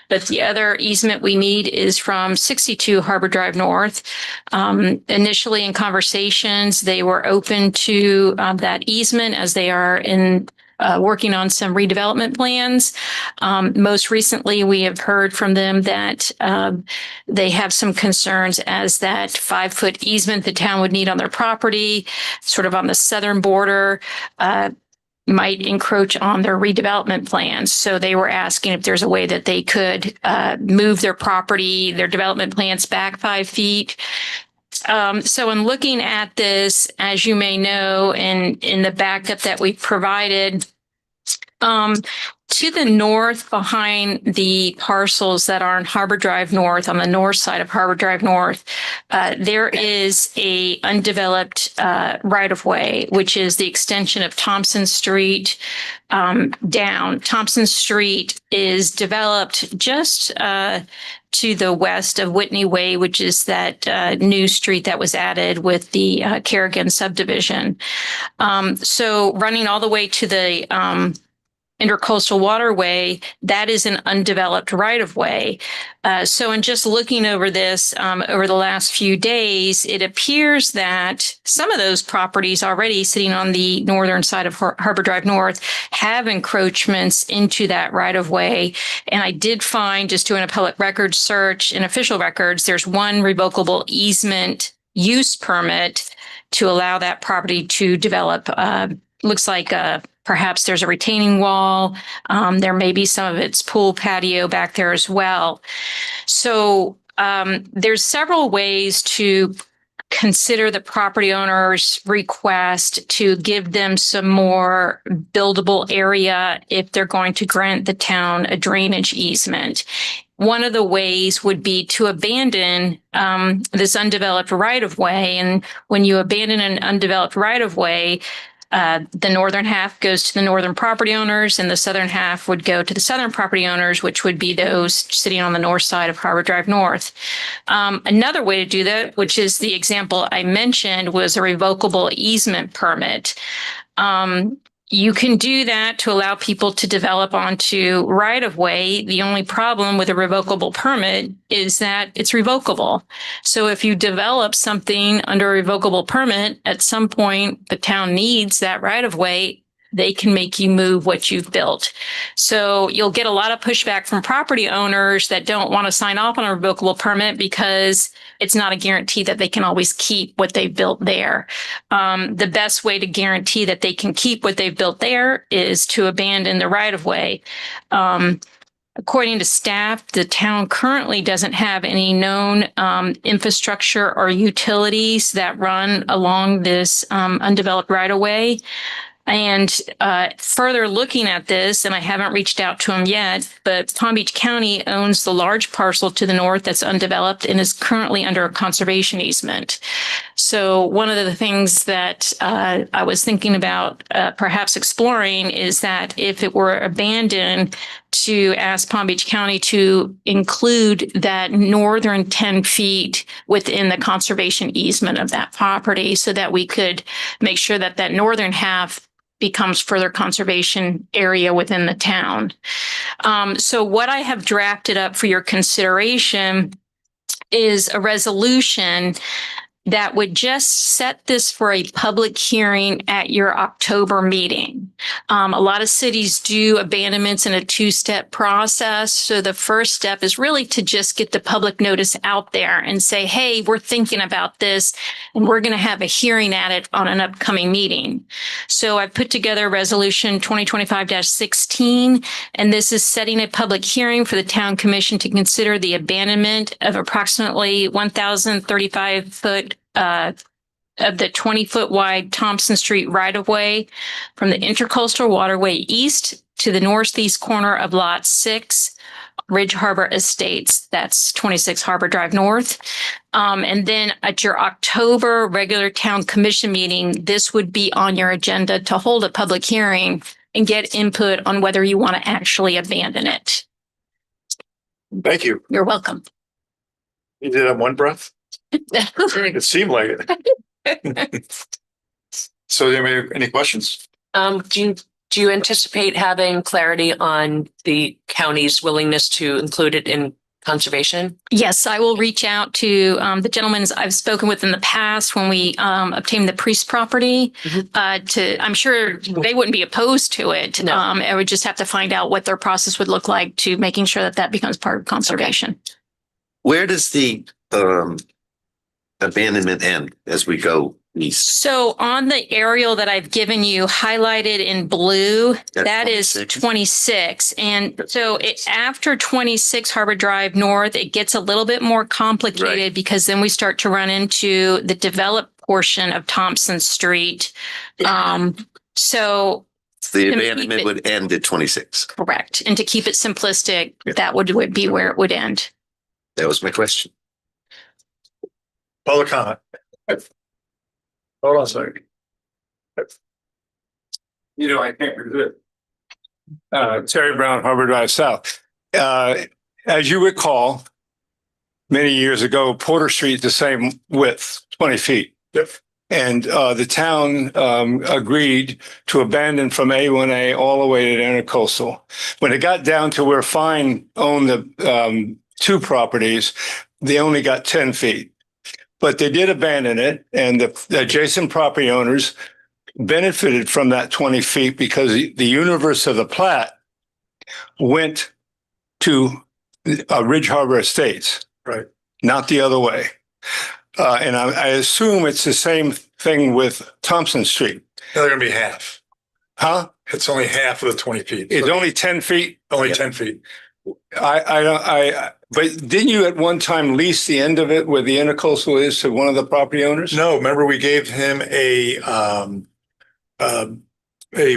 But the other easement we need is from 62 Harbor Drive North. Initially in conversations, they were open to that easement as they are working on some redevelopment plans. Most recently, we have heard from them that they have some concerns as that 5-foot easement the town would need on their property, sort of on the southern border, might encroach on their redevelopment plans. So they were asking if there's a way that they could move their property, their development plans back 5 feet. So in looking at this, as you may know, and in the backup that we provided, to the north behind the parcels that are on Harbor Drive North, on the north side of Harbor Drive North, there is a undeveloped right-of-way, which is the extension of Thompson Street down. Thompson Street is developed just to the west of Whitney Way, which is that new street that was added with the Kerrigan subdivision. So running all the way to the Intercoastal Waterway, that is an undeveloped right-of-way. So in just looking over this over the last few days, it appears that some of those properties already sitting on the northern side of Harbor Drive North have encroachments into that right-of-way. And I did find, just doing a public records search in official records, there's one revocable easement use permit to allow that property to develop. Looks like perhaps there's a retaining wall. There may be some of its pool patio back there as well. So there's several ways to consider the property owner's request to give them some more buildable area if they're going to grant the town a drainage easement. One of the ways would be to abandon this undeveloped right-of-way. And when you abandon an undeveloped right-of-way, the northern half goes to the northern property owners and the southern half would go to the southern property owners, which would be those sitting on the north side of Harbor Drive North. Another way to do that, which is the example I mentioned, was a revocable easement permit. You can do that to allow people to develop onto right-of-way. The only problem with a revocable permit is that it's revocable. So if you develop something under a revocable permit, at some point the town needs that right-of-way, they can make you move what you've built. So you'll get a lot of pushback from property owners that don't want to sign off on a revocable permit because it's not a guarantee that they can always keep what they've built there. The best way to guarantee that they can keep what they've built there is to abandon the right-of-way. According to staff, the town currently doesn't have any known infrastructure or utilities that run along this undeveloped right-of-way. And further looking at this, and I haven't reached out to them yet, but Palm Beach County owns the large parcel to the north that's undeveloped and is currently under a conservation easement. So one of the things that I was thinking about perhaps exploring is that if it were abandoned, to ask Palm Beach County to include that northern 10 feet within the conservation easement of that property so that we could make sure that that northern half becomes further conservation area within the town. So what I have drafted up for your consideration is a resolution that would just set this for a public hearing at your October meeting. A lot of cities do abandonments in a two-step process. So the first step is really to just get the public notice out there and say, hey, we're thinking about this and we're going to have a hearing at it on an upcoming meeting. So I put together Resolution 2025-16, and this is setting a public hearing for the Town Commission to consider the abandonment of approximately 1,035 foot of the 20-foot wide Thompson Street right-of-way from the Intercoastal Waterway east to the northeast corner of Lot 6, Ridge Harbor Estates. That's 26 Harbor Drive North. And then at your October regular Town Commission meeting, this would be on your agenda to hold a public hearing and get input on whether you want to actually abandon it. Thank you. You're welcome. You did that one breath? It seemed like it. So, any questions? Do you anticipate having clarity on the county's willingness to include it in conservation? Yes, I will reach out to the gentlemen I've spoken with in the past when we obtained the Priest property. I'm sure they wouldn't be opposed to it. No. I would just have to find out what their process would look like to making sure that that becomes part of conservation. Where does the abandonment end as we go east. So on the aerial that I've given you highlighted in blue, That's that is 26. 26. And so after 26 Harbor Drive North, it gets a little bit more complicated Right. because then we start to run into the developed portion of Thompson Street. So The to keep abandonment it- would end at 26. correct. And to keep it simplistic, Yeah. that would be where it would end. That was my question. Public comment. Hold on a second. You know, I can't resist. Terry Brown, Harbor Drive South. As you recall, many years ago, Porter Street, the same width, 20 feet. Yep. And the town agreed to abandon from A1A all the way to Intercoastal. When it got down to where Fine owned the two properties, they only got 10 feet. But they did abandon it, and the adjacent property owners benefited from that 20 feet because the universe of the plat went to Ridge Harbor Estates. Right. Not the other way. And I assume it's the same thing with Thompson Street. They're gonna be half. Huh? It's only half of the 20 feet. It's only 10 feet. Only Yeah. 10 feet. But didn't you at one time lease the end of it where the intercoastal is to one of the property owners? No, remember we gave him a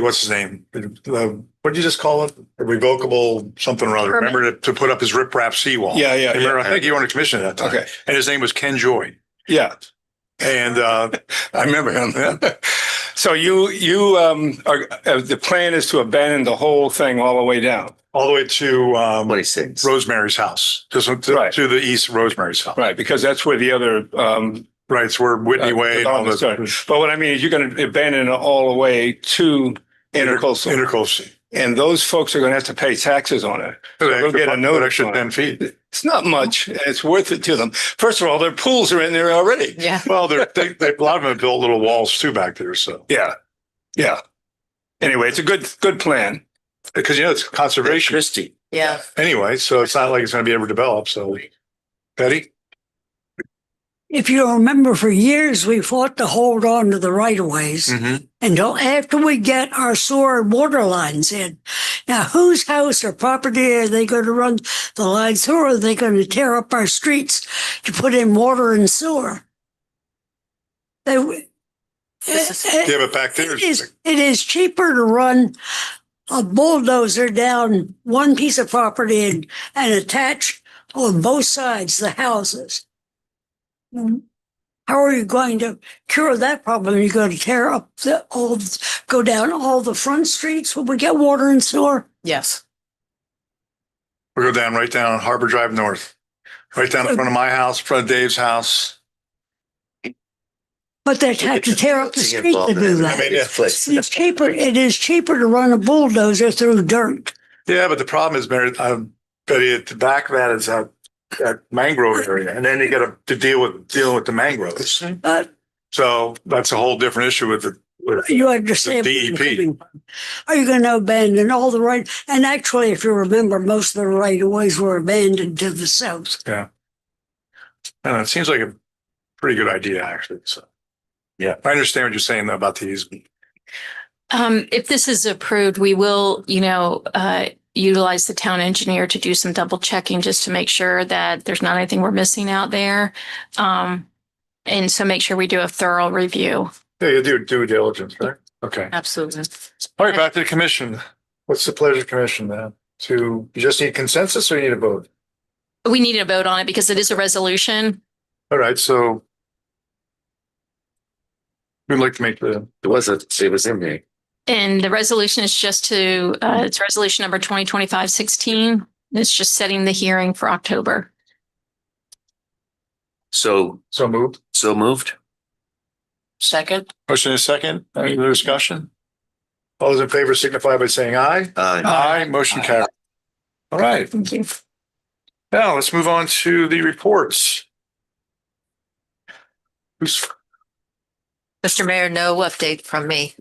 what's his name? What did you just call it? A revocable something or other. Permit. Remember to put up his riprap seawall. Yeah, yeah, Remember, yeah. I think you were on the commission at that time. Okay. And his name was Ken Joy. Yeah, And I remember him. So you are, the plan is to abandon the whole thing all the way down. all the way to 26. Rosemary's house, just Right. to the east of Rosemary's house. Right, because that's where the other Right, it's where Whitney Way and all development started. the But what I mean is you're going to abandon it all the way to intercoastal. intercoastal. And those folks are going to have to pay taxes on it. So they'll get a notice Extra on 10 it. feet. It's not much, and it's worth it to them. First of all, their pools are in there already. Yeah. Well, a lot of them have built little walls too back there, so. Yeah, yeah. Anyway, it's a good plan. Because, it's conservation Christie. Yeah. anyway, so it's not like it's going to be ever developed, so. Betty? If you remember, for years, we fought to hold on to the right of ways until after we get our sewer and water lines in. Now, whose house or property are they going to run the lines through? Or are they going to tear up our streets to put in water and sewer? Yeah, but back there. It is cheaper to run a bulldozer down one piece of property and attach on both sides the houses. How are you going to cure that problem? Are you going to tear up go down all the front streets when we get water and sewer? Yes. We'll go down right down Harbor Drive North, right down in front of my house, in front of Dave's house. But they'd have to tear up the street to do that. I mean, yeah. It's cheaper. It is cheaper to run a bulldozer through dirt. Yeah, but the problem is, Mary, Betty, at the back of that is that mangrove area, and then you got to dealing with the mangroves. But So that's a whole different issue with you understand. the where I'm DEP. coming from. Are you going to abandon all the right? And actually, if you remember, most of the right of ways were abandoned to the south. Yeah. I don't know, it seems like a pretty good idea, actually. So, yeah, I understand what you're saying though about these. If this is approved, we will, utilize the town engineer to do some double checking just to make sure that there's not anything we're missing out there. And so make sure we do a thorough review. Yeah, you do due diligence, right? Okay. Absolutely. All right, back to the commission. What's the pleasure of the commission then? You just need consensus or you need a vote? We need to vote on it because it is a resolution. All right, so we'd like to make it was in there. And the resolution is just it's resolution number 2025-16. It's just setting the hearing for October. So moved. So moved. Second. Motion is second. Any other discussion? All those in favor signify by saying aye. Aye. Motion carried. All right. Thank you. Now let's move on to the reports. Mr. Mayor, no update from me.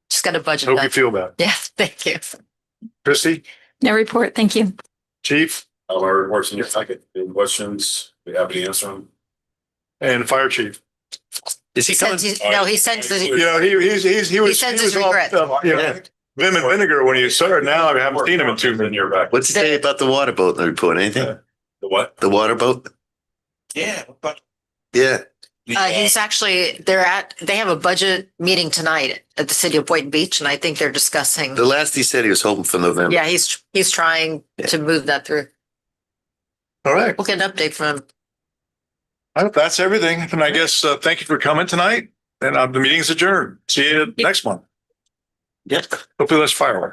Just got a budget. Hope done. you feel better. Yes, thank you. Christie, No report. Thank you. Chief, All our reports in your packet. Any questions? We have to answer them. and Fire Chief. Is he coming? No, he sends You the, know, he was. sends he his was all, regrets. you know, vim and vinegar when he started. Now I haven't seen him in 2 minutes. You're back. What's he say about the water boat in the report? Anything? The what? The water boat? Yeah, but Yeah. he's actually, they have a budget meeting tonight at the city of Boynton Beach, and I think they're discussing. The last he said he was hoping for November. Yeah, he's trying to move that through. All right. We'll get an update from him. I hope that's everything. And I guess, thank you for coming tonight. And the meeting's adjourned. See you next month. Yep. Hopefully less fireworks.